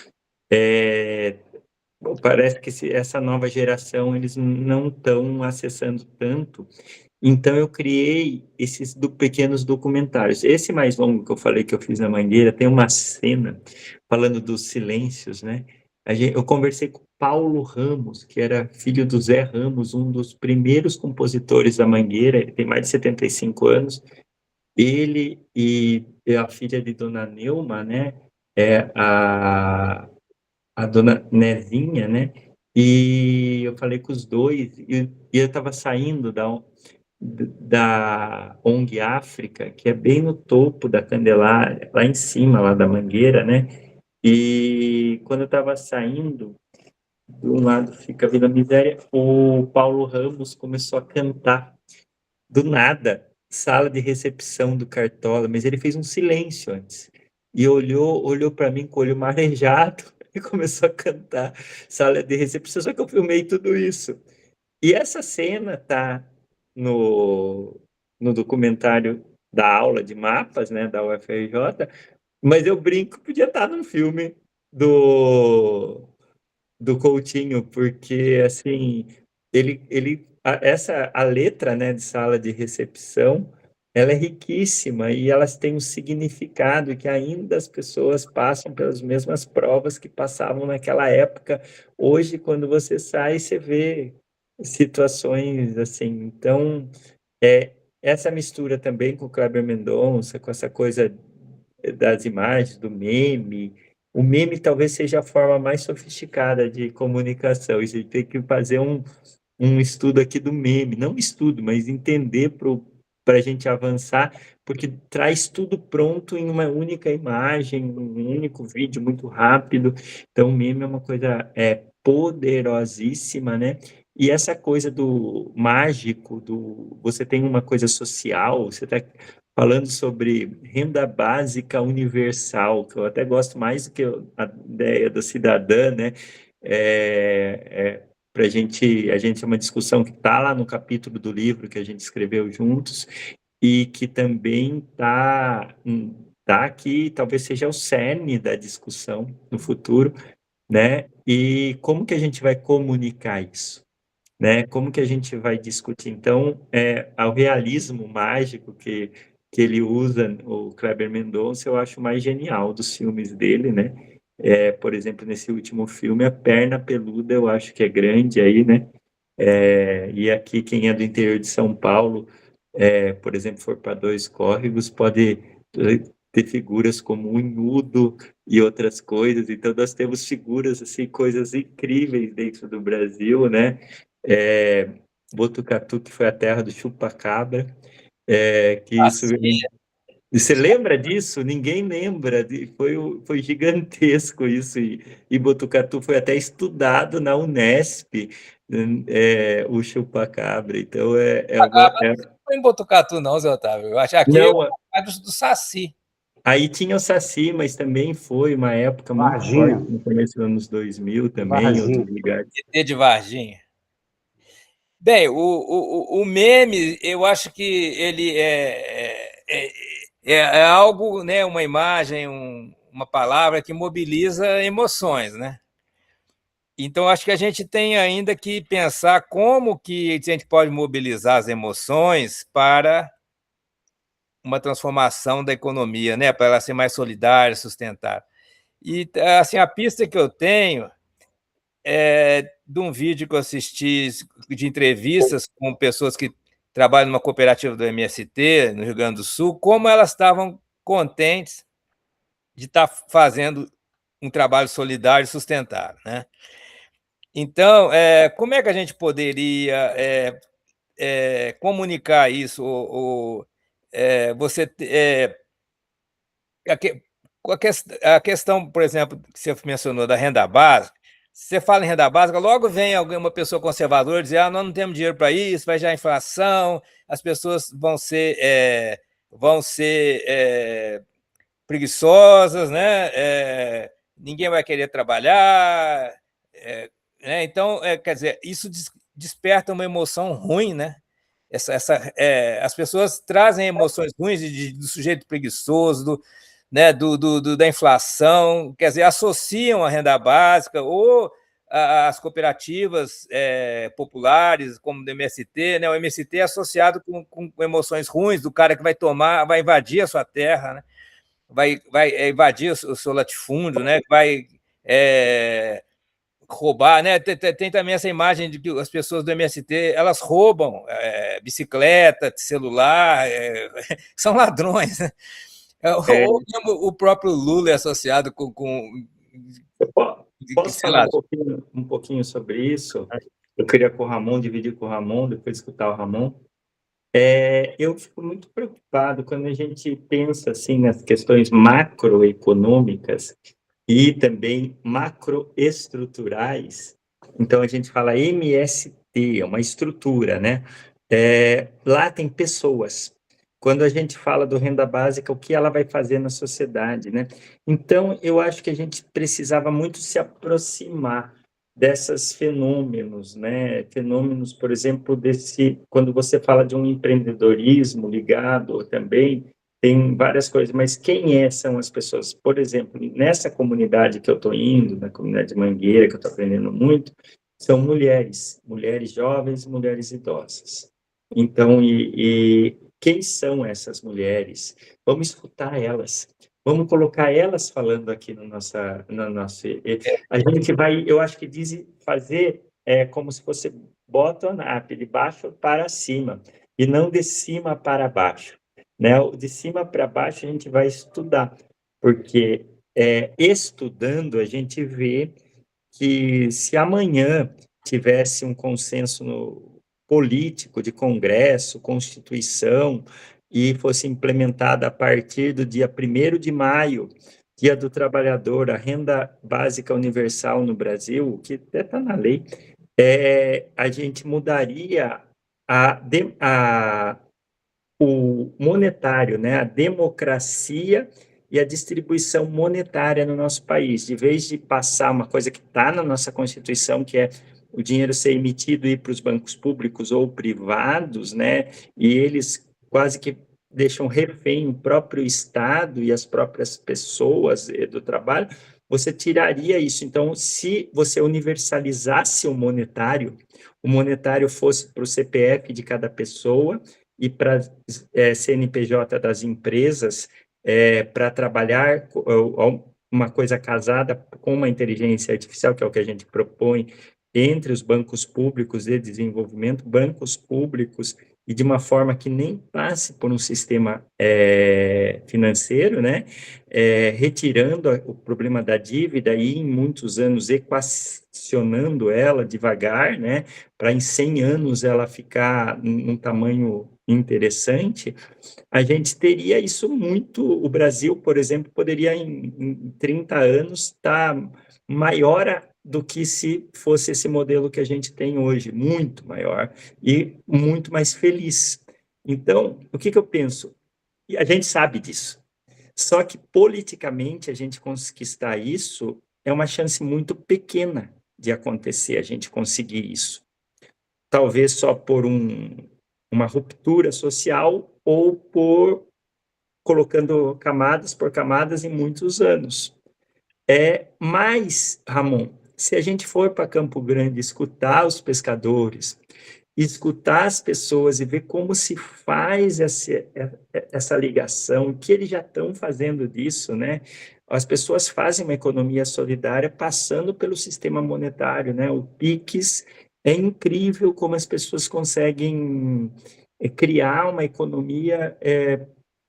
parece que essa nova geração eles não estão acessando tanto. Então eu criei esses pequenos documentários. Esse mais longo que eu falei que eu fiz na Mangueira tem uma cena falando dos silêncios, né? Eu conversei com Paulo Ramos, que era filho do Zé Ramos, um dos primeiros compositores da Mangueira. Ele tem mais de 75 anos. Ele e a filha de Dona Neuma, né? A dona Nezinha, né? E eu falei com os dois, e eu estava saindo da ONG África, que é bem no topo da Candelária, lá em cima, lá da Mangueira, né? E quando eu estava saindo, de um lado fica a Vila Miséria, o Paulo Ramos começou a cantar, do nada, sala de recepção do Cartola, mas ele fez um silêncio antes, e olhou para mim com o olho marejado, e começou a cantar sala de recepção, só que eu filmei tudo isso. E essa cena tá no documentário da aula de mapas, né, da UFRJ, mas eu brinco, podia estar num filme do Coutinho, porque, assim, a letra, né, de sala de recepção, ela é riquíssima e elas têm um significado que ainda as pessoas passam pelas mesmas provas que passavam naquela época. Hoje, quando você sai, você vê situações assim. Então, essa mistura também com o Kleber Mendonça, com essa coisa das imagens, do meme. O meme talvez seja a forma mais sofisticada de comunicação. E você tem que fazer um estudo aqui do meme. Não estudo, mas entender para a gente avançar, porque traz tudo pronto em uma única imagem, um único vídeo muito rápido. Então, o meme é uma coisa poderosíssima, né? E essa coisa do mágico, você tem uma coisa social, você está falando sobre renda básica universal, que eu até gosto mais do que a ideia do cidadã, né? Para a gente é uma discussão que está lá no capítulo do livro que a gente escreveu juntos e que também tá aqui, talvez seja o cerne da discussão no futuro, né? E como que a gente vai comunicar isso? Né? Como que a gente vai discutir? Então, ao realismo mágico que ele usa, o Kleber Mendonça, eu acho mais genial dos filmes dele, né? Por exemplo, nesse último filme, a perna peluda, eu acho que é grande aí, né? E aqui, quem é do interior de São Paulo, por exemplo, for para Dois Córregos, pode ter figuras como o Unhudo e outras coisas. Então, nós temos figuras, assim, coisas incríveis dentro do Brasil, né? É, Botucatu, que foi a terra do chupa-cabra, que isso... Assim, Você lembra disso? Ninguém lembra. Foi gigantesco isso. E Botucatu foi até estudado na Unesp, o chupa-cabra. Então, não foi em Botucatu, não, Zé Otávio. Eu acho que aqui Não, é do Saci. aí tinha o Saci, mas também foi uma época muito Varginha. forte, no começo dos anos 2000 também, Varginha. outros lugares. ET de Varginha. Bem, o meme, eu acho que ele é algo, né, uma imagem, uma palavra que mobiliza emoções, né? Então, acho que a gente tem ainda que pensar como que a gente pode mobilizar as emoções para uma transformação da economia, né? Para ela ser mais solidária, sustentável. E assim, a pista que eu tenho é de um vídeo que eu assisti de entrevistas com pessoas que trabalham numa cooperativa do MST, no Rio Grande do Sul, como elas estavam contentes de estar fazendo um trabalho solidário e sustentável, né? Então, como é que a gente poderia comunicar isso? Você a questão, por exemplo, que você mencionou da renda básica, se você fala em renda básica, logo vem alguma pessoa conservadora dizer: nós não temos dinheiro para isso, vai gerar inflação, as pessoas vão ser preguiçosas, né? Ninguém vai querer trabalhar. Né? Então, quer dizer, isso desperta uma emoção ruim, né? As pessoas trazem emoções ruins do sujeito preguiçoso, né, da inflação, quer dizer, associam a renda básica ou as cooperativas populares, como o MST, né? O MST é associado com emoções ruins do cara que vai invadir a sua terra, né? Vai invadir o seu latifúndio, né? Vai roubar, né? Tem também essa imagem de que as pessoas do MST elas roubam bicicleta, celular, são ladrões, né? Ou mesmo o próprio Lula é associado Eu posso sei falar lá. um pouquinho sobre isso? Eu queria com o Ramon, dividir com o Ramon, depois escutar o Ramon. Eu fico muito preocupado quando a gente pensa assim nas questões macroeconômicas e também macroestruturais. Então, a gente fala MST, é uma estrutura, né? Lá tem pessoas. Quando a gente fala do renda básica, o que ela vai fazer na sociedade, né? Então, eu acho que a gente precisava muito se aproximar desses fenômenos, né? Fenômenos, por exemplo, quando você fala de um empreendedorismo ligado também, tem várias coisas, mas quem são as pessoas? Por exemplo, nessa comunidade que eu estou indo, na comunidade de Mangueira, que eu estou aprendendo muito, são mulheres jovens, mulheres idosas. Então, e quem são essas mulheres? Vamos escutar elas. Vamos colocar elas falando aqui no nosso. A gente vai, eu acho que fazer como se fosse bottom-up, de baixo para cima, e não de cima para baixo. Né? De cima para baixo a gente vai estudar, porque estudando a gente vê que se amanhã tivesse um consenso político de Congresso, Constituição, e fosse implementada a partir do dia 1º de maio, Dia do Trabalhador, a renda básica universal no Brasil, que até está na lei, a gente mudaria o monetário, né, a democracia e a distribuição monetária no nosso país. De vez de passar uma coisa que está na nossa Constituição, que é o dinheiro ser emitido e ir para os bancos públicos ou privados, né, e eles quase que deixam refém o próprio Estado e as próprias pessoas do trabalho, você tiraria isso. Então, se você universalizasse o monetário fosse para o CPF de cada pessoa e para CNPJ das empresas, para trabalhar uma coisa casada com uma inteligência artificial, que é o que a gente propõe, entre os bancos públicos de desenvolvimento, bancos públicos, e de uma forma que nem passe por um sistema financeiro, né? Retirando o problema da dívida e, em muitos anos, equacionando ela devagar, né? Para em 100 anos ela ficar num tamanho interessante, a gente teria isso muito. O Brasil, por exemplo, poderia, em 30 anos, estar maior do que se fosse esse modelo que a gente tem hoje, muito maior e muito mais feliz. Então, o que eu penso? E a gente sabe disso. Só que, politicamente, a gente conquistar isso é uma chance muito pequena de acontecer, a gente conseguir isso. Talvez só por uma ruptura social ou por colocando camadas por camadas em muitos anos. Mas, Ramon, se a gente for para Campo Grande escutar os pescadores, escutar as pessoas e ver como se faz essa ligação, que eles já estão fazendo disso, né? As pessoas fazem uma economia solidária passando pelo sistema monetário, né? O PIX é incrível como as pessoas conseguem criar uma economia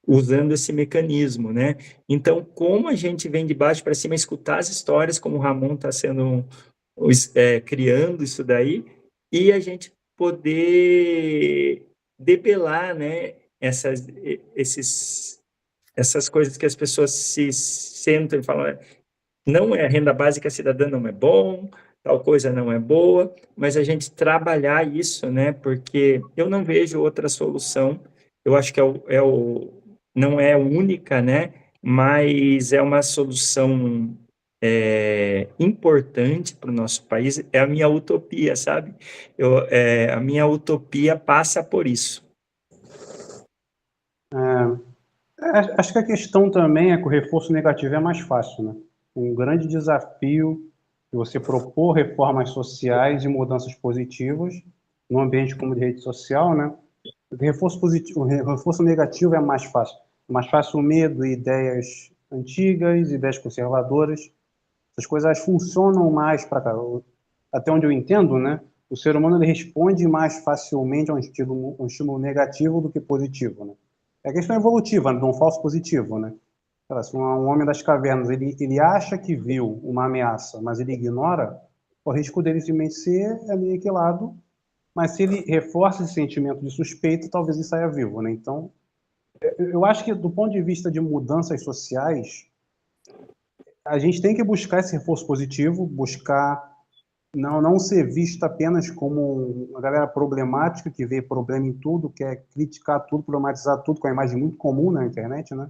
usando esse mecanismo, né? Então, como a gente vem de baixo para cima, escutar as histórias, como o Ramon está criando isso daí, e a gente poder debelar, né, essas coisas que as pessoas se sentam e falam, não é, a renda básica cidadã não é bom, tal coisa não é boa, mas a gente trabalhar isso, né, porque eu não vejo outra solução. Eu acho que não é única, né, mas é uma solução importante para o nosso país. É a minha utopia, sabe? A minha utopia passa por isso. Acho que a questão também é que o reforço negativo é mais fácil, né? Um grande desafio de você propor reformas sociais e mudanças positivas num ambiente como de rede social, né? O reforço negativo é mais fácil. É mais fácil o medo e ideias antigas, ideias conservadoras. Essas coisas funcionam mais para cá. Até onde eu entendo, né? O ser humano ele responde mais facilmente a um estímulo negativo do que positivo, né? É a questão evolutiva, de um falso positivo, né? Se um homem das cavernas ele acha que viu uma ameaça, mas ele ignora, o risco dele simplesmente ser aniquilado. Mas se ele reforça esse sentimento de suspeita, talvez ele saia vivo, né? Então, eu acho que do ponto de vista de mudanças sociais, a gente tem que buscar esse reforço positivo, buscar não ser visto apenas como uma galera problemática que vê problema em tudo, quer criticar tudo, problematizar tudo, com a imagem muito comum na internet, né?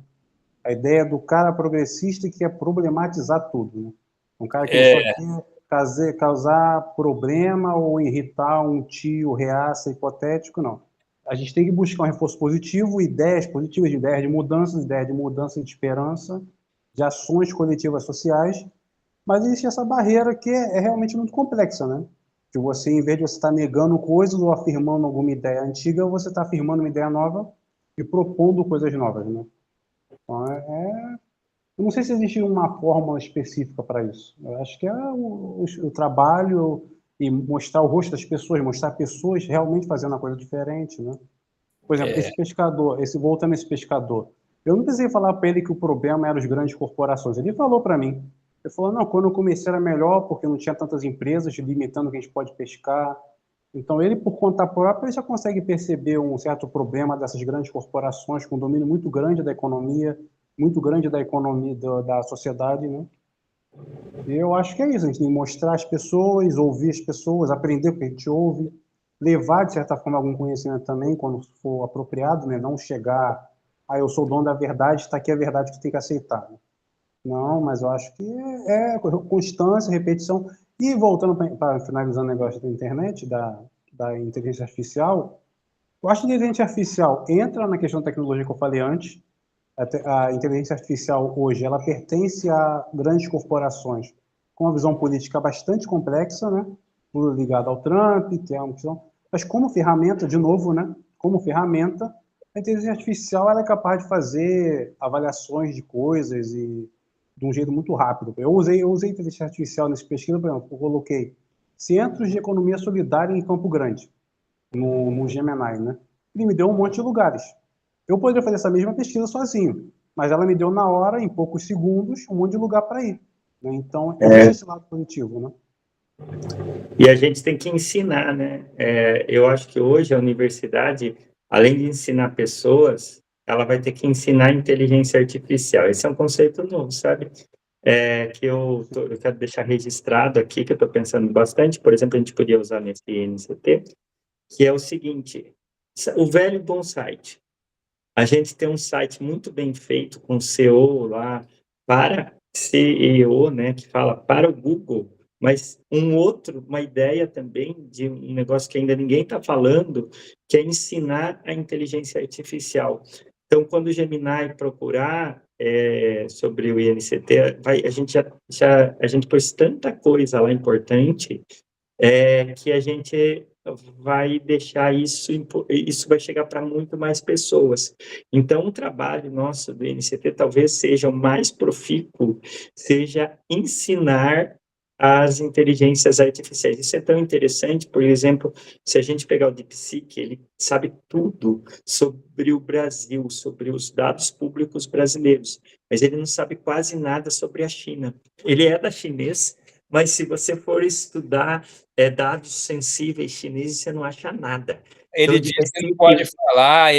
A ideia do cara progressista que quer problematizar tudo, né? Um cara que só quer causar problema ou irritar um tio reaça hipotético, não. A gente tem que buscar um reforço positivo, ideias positivas, ideias de mudança de esperança, de ações coletivas sociais, mas existe essa barreira que é realmente muito complexa, né? Que você, em vez de você estar negando coisas ou afirmando alguma ideia antiga, você está afirmando uma ideia nova e propondo coisas novas, né? Então, eu não sei se existe uma fórmula específica para isso. Eu acho que é o trabalho e mostrar o rosto das pessoas, mostrar pessoas realmente fazendo uma coisa diferente, né? Por exemplo, esse pescador, voltando a esse pescador, eu não precisei falar para ele que o problema eram as grandes corporações. Ele falou para mim. Ele falou, não, quando eu comecei era melhor porque não tinha tantas empresas limitando o que a gente pode pescar. Então, ele, por conta própria, já consegue perceber um certo problema dessas grandes corporações com um domínio muito grande da economia, da sociedade, né? E eu acho que é isso, a gente tem que mostrar as pessoas, ouvir as pessoas, aprender o que a gente ouve, levar, de certa forma, algum conhecimento também, quando for apropriado, né? Não chegar, eu sou o dono da verdade, está aqui a verdade que você tem que aceitar. Não, mas eu acho que é constância, repetição. E voltando para finalizar o negócio da internet, da inteligência artificial, eu acho que a inteligência artificial entra na questão da tecnologia que eu falei antes. A inteligência artificial hoje, ela pertence a grandes corporações com uma visão política bastante complexa, né? Tudo ligado ao Trump, que é uma questão. Mas como ferramenta, de novo, né? Como ferramenta, a inteligência artificial ela é capaz de fazer avaliações de coisas e de um jeito muito rápido. Eu usei inteligência artificial nesse pesquisa, por exemplo, eu coloquei centros de economia solidária em Campo Grande, no Gemini, né? Ele me deu um monte de lugares. Eu poderia fazer essa mesma pesquisa sozinho, mas ela me deu na hora, em poucos segundos, um monte de lugar para ir. Né? Então, existe esse lado positivo, né? E a gente tem que ensinar, né? Eu acho que hoje a universidade, além de ensinar pessoas, ela vai ter que ensinar inteligência artificial. Esse é um conceito novo, sabe? Que eu quero deixar registrado aqui, que eu estou pensando bastante. Por exemplo, a gente podia usar nesse INCT, que é o seguinte, o velho bom site. A gente tem um site muito bem feito, com SEO lá, para CEO, né, que fala para o Google, mas uma ideia também de um negócio que ainda ninguém está falando, que é ensinar a inteligência artificial. Então, quando o Gemini procurar sobre o INCT, a gente pôs tanta coisa lá importante que a gente vai deixar isso vai chegar para muito mais pessoas. Então, o trabalho nosso do INCT talvez seja o mais profícuo, seja ensinar as inteligências artificiais. Isso é tão interessante, por exemplo, se a gente pegar o DeepSeek, ele sabe tudo sobre o Brasil, sobre os dados públicos brasileiros, mas ele não sabe quase nada sobre a China. Ele é da chinês, mas se você for estudar dados sensíveis chineses, você não acha nada. Ele diz que ele pode falar,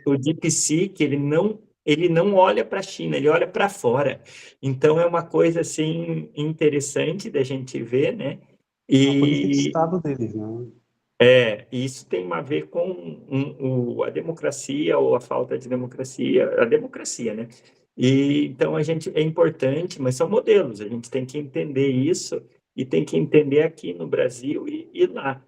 o DeepSeek, ele não olha para a China, ele olha para fora. Então, é uma coisa, assim, interessante da gente ver, né? E estado deles, né? Isso tem a ver com a democracia ou a falta de democracia, a democracia, né? E então é importante, mas são modelos, a gente tem que entender isso e tem que entender aqui no Brasil e lá.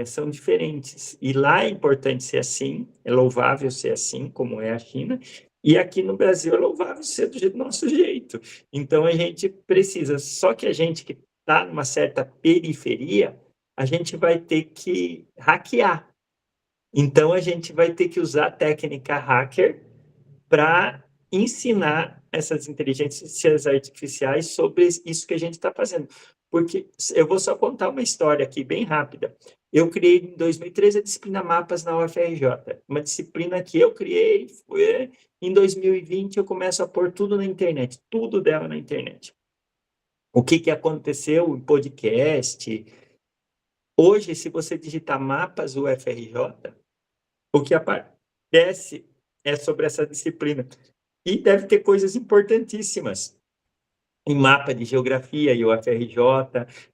São diferentes. E lá é importante ser assim, é louvável ser assim, como é a China, e aqui no Brasil é louvável ser do nosso jeito. Então a gente precisa, só que a gente que está numa certa periferia, a gente vai ter que hackear. Então, a gente vai ter que usar a técnica hacker para ensinar essas inteligências artificiais sobre isso que a gente está fazendo. Porque eu vou só contar uma história aqui, bem rápida. Eu criei em 2013 a disciplina Mapas na UFRJ, uma disciplina que eu criei, em 2020 eu começo a pôr tudo na internet, tudo dela na internet. O que aconteceu em podcast. Hoje, se você digitar mapas UFRJ, o que aparece é sobre essa disciplina. E deve ter coisas importantíssimas em mapa de geografia e UFRJ,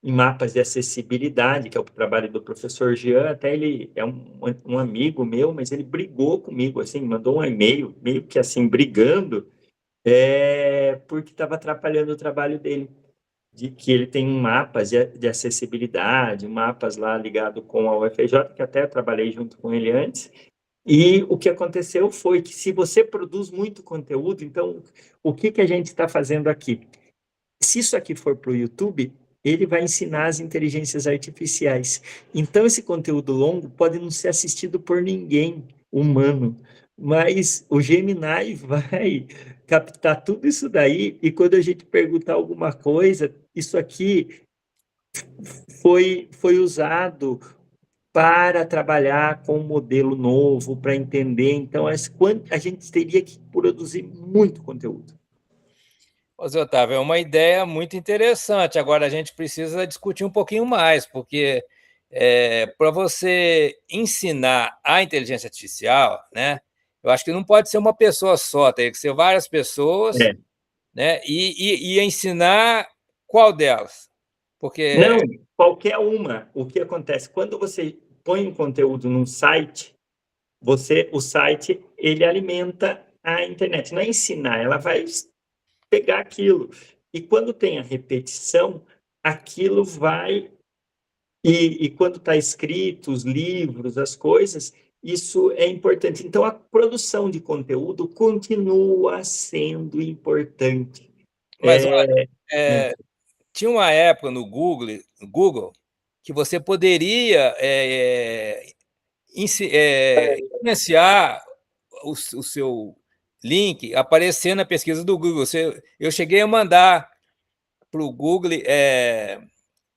em mapas de acessibilidade, que é o trabalho do professor Jean. Até ele é um amigo meu, mas ele brigou comigo, assim, mandou um e-mail, meio que assim, brigando, porque estava atrapalhando o trabalho dele. De que ele tem mapas de acessibilidade, mapas lá ligado com a UFRJ, que até eu trabalhei junto com ele antes, e o que aconteceu foi que se você produz muito conteúdo, então o que a gente está fazendo aqui? Se isso aqui for para o YouTube, ele vai ensinar as inteligências artificiais. Então esse conteúdo longo pode não ser assistido por ninguém humano, mas o Gemini vai captar tudo isso daí, e quando a gente perguntar alguma coisa, isso aqui foi usado para trabalhar com um modelo novo, para entender. Então, a gente teria que produzir muito conteúdo. Ô, Zé Otávio, é uma ideia muito interessante. Agora, a gente precisa discutir um pouquinho mais, porque para você ensinar a inteligência artificial, né, eu acho que não pode ser uma pessoa só, tem que ser várias pessoas, né, e ensinar qual delas? Porque... Não, qualquer uma. O que acontece? Quando você põe um conteúdo num site, o site, ele alimenta a internet. Não é ensinar, ela vai pegar aquilo. E quando tem a repetição, aquilo vai... E quando está escrito, os livros, as coisas, isso é importante. Então, a produção de conteúdo continua sendo importante. Mas, olha, tinha uma época no Google que você poderia influenciar o seu link aparecer na pesquisa do Google. Eu cheguei a mandar para o Google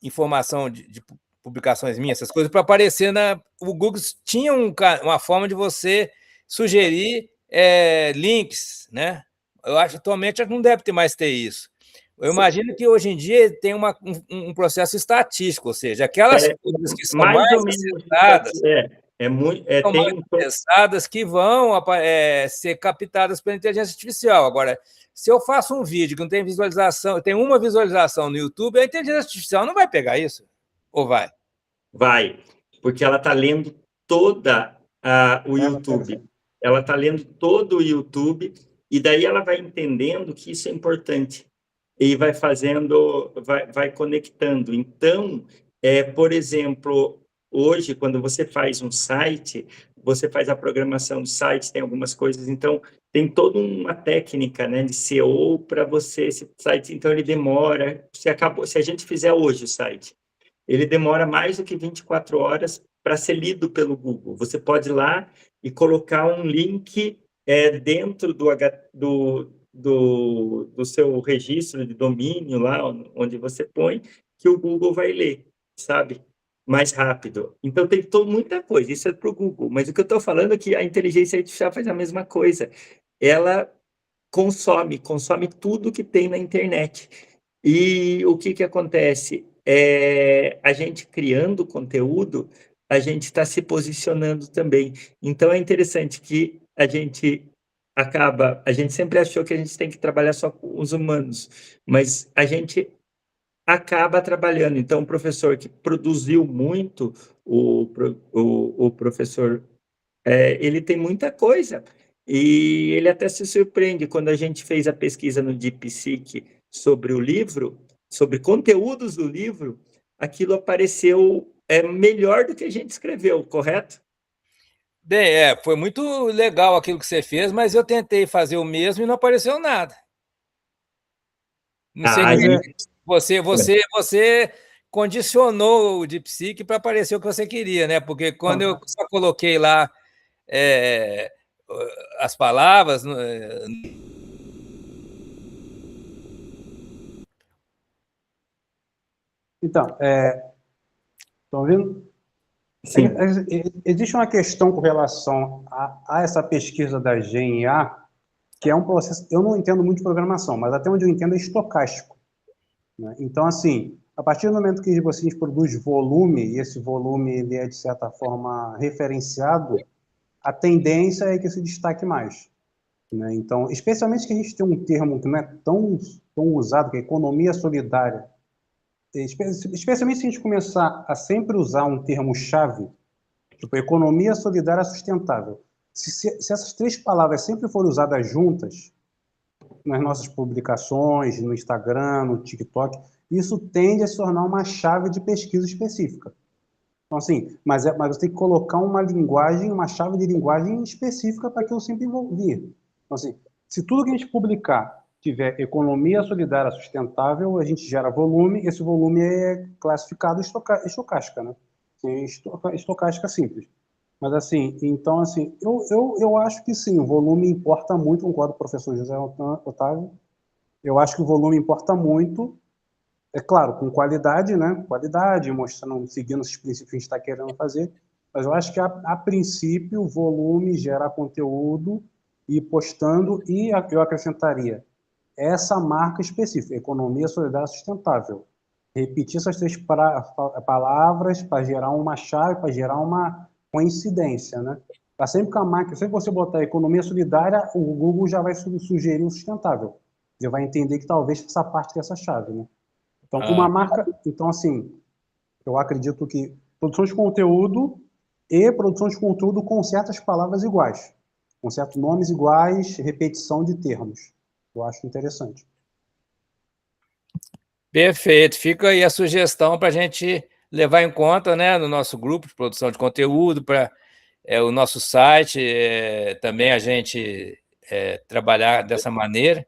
informação de publicações minhas, essas coisas, para aparecer na... O Google tinha uma forma de você sugerir links, né? Eu acho que atualmente não deve ter mais ter isso. Eu imagino que hoje em dia tem um processo estatístico, ou seja, aquelas coisas que são mais mais ou menos acessadas, são mais acessadas que vão ser captadas pela inteligência artificial. Agora, se eu faço um vídeo que não tem visualização, tem uma visualização no YouTube, a inteligência artificial não vai pegar isso? Ou vai? Vai, porque ela está lendo toda o YouTube. Ela está lendo todo o YouTube e daí ela vai entendendo que isso é importante e vai fazendo, vai conectando. Então, por exemplo, hoje, quando você faz um site, você faz a programação do site, tem algumas coisas, então tem toda uma técnica, né, de SEO para você, esse site, então ele demora, se a gente fizer hoje o site, ele demora mais do que 24 horas para ser lido pelo Google. Você pode ir lá e colocar um link dentro do seu registro de domínio, lá onde você põe, que o Google vai ler, sabe? Mais rápido. Então, tem muita coisa. Isso é para o Google. Mas o que eu estou falando é que a inteligência artificial faz a mesma coisa. Ela consome tudo que tem na internet. E o que acontece? A gente criando conteúdo, a gente está se posicionando também. Então, é interessante que a gente sempre achou que a gente tem que trabalhar só com os humanos, mas a gente acaba trabalhando. Então, o professor que produziu muito, o professor ele tem muita coisa. E ele até se surpreende quando a gente fez a pesquisa no DeepSeek sobre o livro, sobre conteúdos do livro, aquilo apareceu melhor do que a gente escreveu, correto? Bem, foi muito legal aquilo que você fez, mas eu tentei fazer o mesmo e não apareceu nada. Não sei você condicionou o DeepSeek para aparecer o que você queria, né? Porque quando eu só coloquei lá as palavras... Então, estão ouvindo? Sim. Existe uma questão com relação a essa pesquisa da GNA, que é um processo, eu não entendo muito de programação, mas até onde eu entendo é estocástico, né? Então, assim, a partir do momento que você produz volume, e esse volume ele é, de certa forma, referenciado, a tendência é que se destaque mais, né? Então, especialmente que a gente tem um termo que não é tão usado, que é economia solidária, especialmente se a gente começar a sempre usar um termo-chave, tipo economia solidária sustentável. Se essas três palavras sempre forem usadas juntas, nas nossas publicações, no Instagram, no TikTok, isso tende a se tornar uma chave de pesquisa específica. Então, assim, mas você tem que colocar uma linguagem, uma chave de linguagem específica para que eu sempre envolvir. Então, assim, se tudo que a gente publicar tiver economia solidária sustentável, a gente gera volume, esse volume é classificado estocástica, né? Estocástica simples. Mas, assim, então, assim, eu acho que sim, o volume importa muito, concordo com o professor José Otávio, eu acho que o volume importa muito, é claro, com qualidade, né? Qualidade, mostrando, seguindo os princípios que a gente está querendo fazer, mas eu acho que, a princípio, o volume gera conteúdo e postando, e eu acrescentaria essa marca específica, economia solidária sustentável. repetir essas três palavras para gerar uma chave, para gerar uma coincidência, né? Para sempre que a máquina, sempre que você botar economia solidária, o Google já vai sugerir o sustentável. Já vai entender que talvez essa parte dessa chave, né? Então, uma marca, então assim, eu acredito que produção de conteúdo e produção de conteúdo com certas palavras iguais, com certos nomes iguais, repetição de termos. Eu acho interessante. Perfeito. Fica aí a sugestão para a gente levar em conta, né, no nosso grupo de produção de conteúdo, para o nosso site, também a gente trabalhar dessa maneira.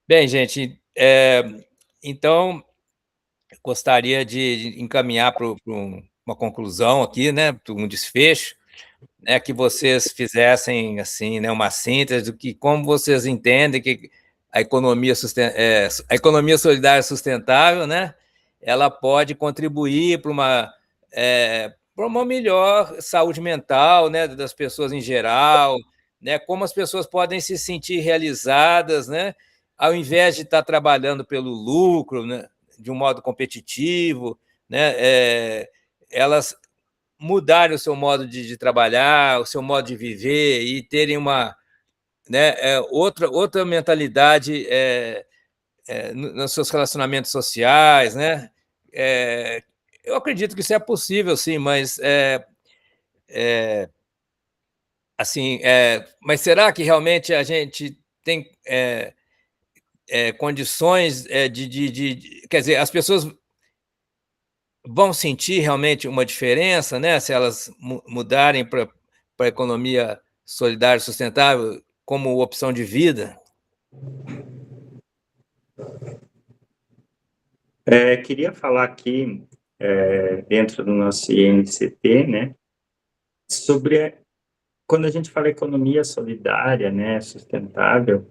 Bem, gente, então, gostaria de encaminhar para uma conclusão aqui, né, para um desfecho, né, que vocês fizessem assim, né, uma síntese do que, como vocês entendem que a economia solidária sustentável, né, ela pode contribuir para uma melhor saúde mental, né, das pessoas em geral, né, como as pessoas podem se sentir realizadas, né, ao invés de estar trabalhando pelo lucro, né, de um modo competitivo, né, elas mudarem o seu modo de trabalhar, o seu modo de viver e terem uma, né, outra mentalidade nos seus relacionamentos sociais, né? Eu acredito que isso é possível, sim, mas assim, mas será que realmente a gente tem condições quer dizer, as pessoas vão sentir realmente uma diferença, né, se elas mudarem para a economia solidária e sustentável como opção de vida? Queria falar aqui, dentro do nosso INCT, né, sobre quando a gente fala economia solidária, né, sustentável,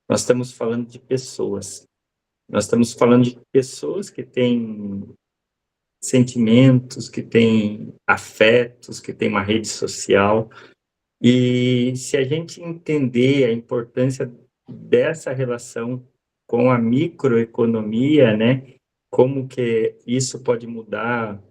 nós estamos falando de pessoas. Nós estamos falando de pessoas que têm sentimentos, que têm afetos, que têm uma rede social. E se a gente entender a importância dessa relação com a microeconomia, né, como que isso pode mudar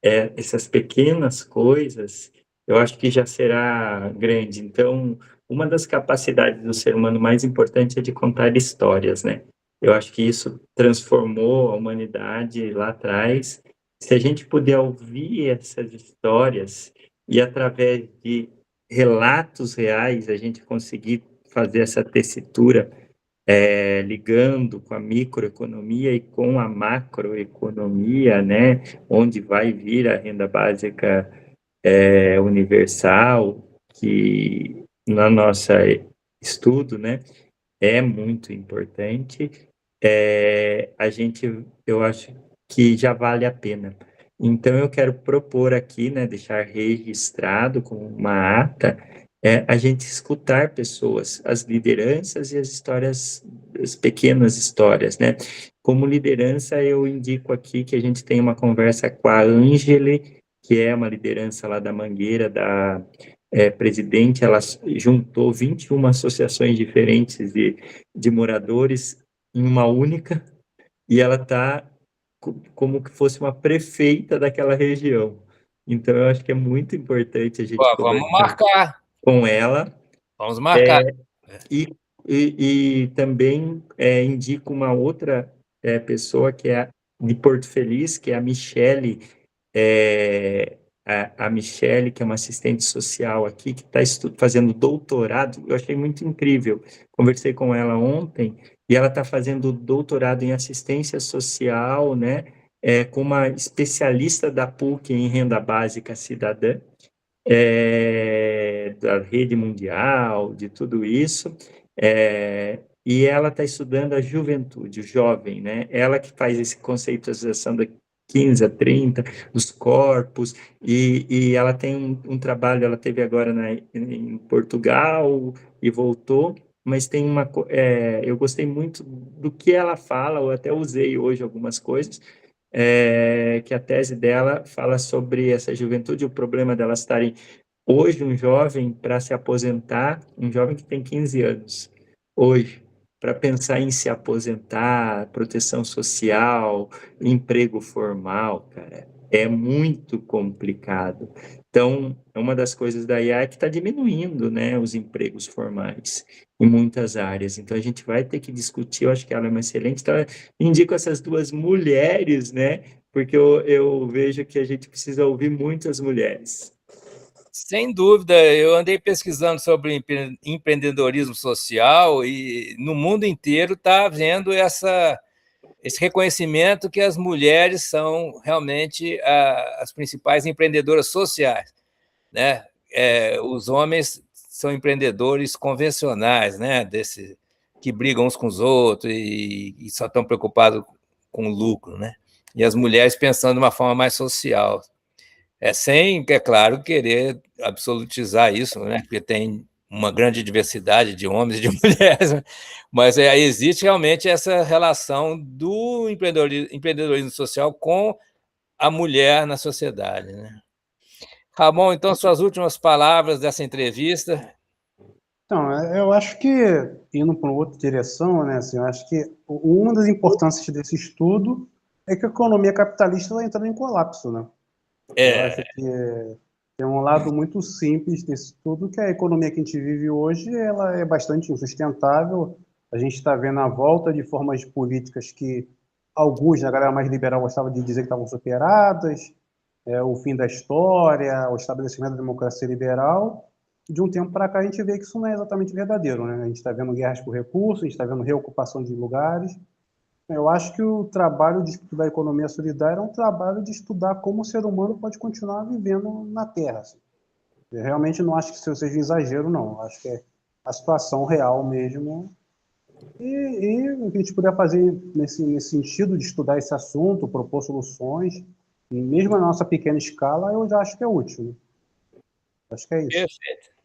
essas pequenas coisas, eu acho que já será grande. Então, uma das capacidades do ser humano mais importante é de contar histórias, né? Eu acho que isso transformou a humanidade lá atrás. Se a gente puder ouvir essas histórias e através de relatos reais a gente conseguir fazer essa tessitura ligando com a microeconomia e com a macroeconomia, né, onde vai vir a renda básica universal, que na nossa estudo, né, é muito importante, eu acho que já vale a pena. Então, eu quero propor aqui, né, deixar registrado com uma ata, a gente escutar pessoas, as lideranças e as histórias, as pequenas histórias, né? Como liderança, eu indico aqui que a gente tem uma conversa com a Ângele, que é uma liderança lá da Mangueira, presidente, ela juntou 21 associações diferentes de moradores em uma única, e ela está como que fosse uma prefeita daquela região. Então, eu acho que é muito importante a gente Vamos conversar marcar. com ela. Vamos marcar. E, e também indico uma outra pessoa que é de Porto Feliz, que é a Michele, a Michele, que é uma assistente social aqui, que está fazendo doutorado. Eu achei muito incrível. Conversei com ela ontem e ela está fazendo doutorado em assistência social, né? Com uma especialista da PUC em renda básica cidadã, da rede mundial, de tudo isso, e ela está estudando a juventude, o jovem, né? Ela que faz essa conceitualização da 15 a 30, dos corpos, e ela tem um trabalho, ela teve agora em Portugal e voltou, mas tem eu gostei muito do que ela fala, eu até usei hoje algumas coisas, que a tese dela fala sobre essa juventude, o problema delas estarem hoje, um jovem para se aposentar, um jovem que tem 15 anos, hoje, para pensar em se aposentar, proteção social, emprego formal, cara, é muito complicado. Então, é uma das coisas da IA que está diminuindo, né, os empregos formais em muitas áreas. Então, a gente vai ter que discutir, eu acho que ela é uma excelente. Então, indico essas duas mulheres, né, porque eu vejo que a gente precisa ouvir muitas mulheres. Sem dúvida, eu andei pesquisando sobre empreendedorismo social e no mundo inteiro está havendo esse reconhecimento que as mulheres são realmente as principais empreendedoras sociais, né? Os homens são empreendedores convencionais, né? Que brigam uns com os outros e só estão preocupados com o lucro, né? E as mulheres pensando de uma forma mais social. Sem, é claro, querer absolutizar isso, né? Porque tem uma grande diversidade de homens e de mulheres, né? Mas existe realmente essa relação do empreendedorismo social com a mulher na sociedade, né? Ramon, então, suas últimas palavras dessa entrevista. Então, eu acho que, indo para outra direção, né, assim, eu acho que uma das importâncias desse estudo é que a economia capitalista está entrando em colapso, né? Eu acho que tem um lado muito simples desse tudo, que a economia que a gente vive hoje, ela é bastante insustentável. A gente está vendo a volta de formas de políticas que alguns, na galera mais liberal, gostavam de dizer que estavam superadas, o fim da história, o estabelecimento da democracia liberal. E de um tempo para cá a gente vê que isso não é exatamente verdadeiro, né? A gente está vendo guerras por recursos, a gente está vendo reocupação de lugares. Eu acho que o trabalho de estudar economia solidária é um trabalho de estudar como o ser humano pode continuar vivendo na Terra. Assim. Eu realmente não acho que isso seja exagero, não. Eu acho que é a situação real mesmo. E o que a gente puder fazer nesse sentido de estudar esse assunto, propor soluções, e mesmo na nossa pequena escala, eu já acho que é útil. Né? Acho que é isso. Perfeito.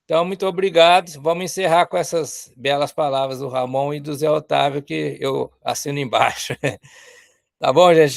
Então, muito obrigado. Vamos encerrar com essas belas palavras do Ramon e do Zé Otávio, que eu assino embaixo. Tá bom, gente?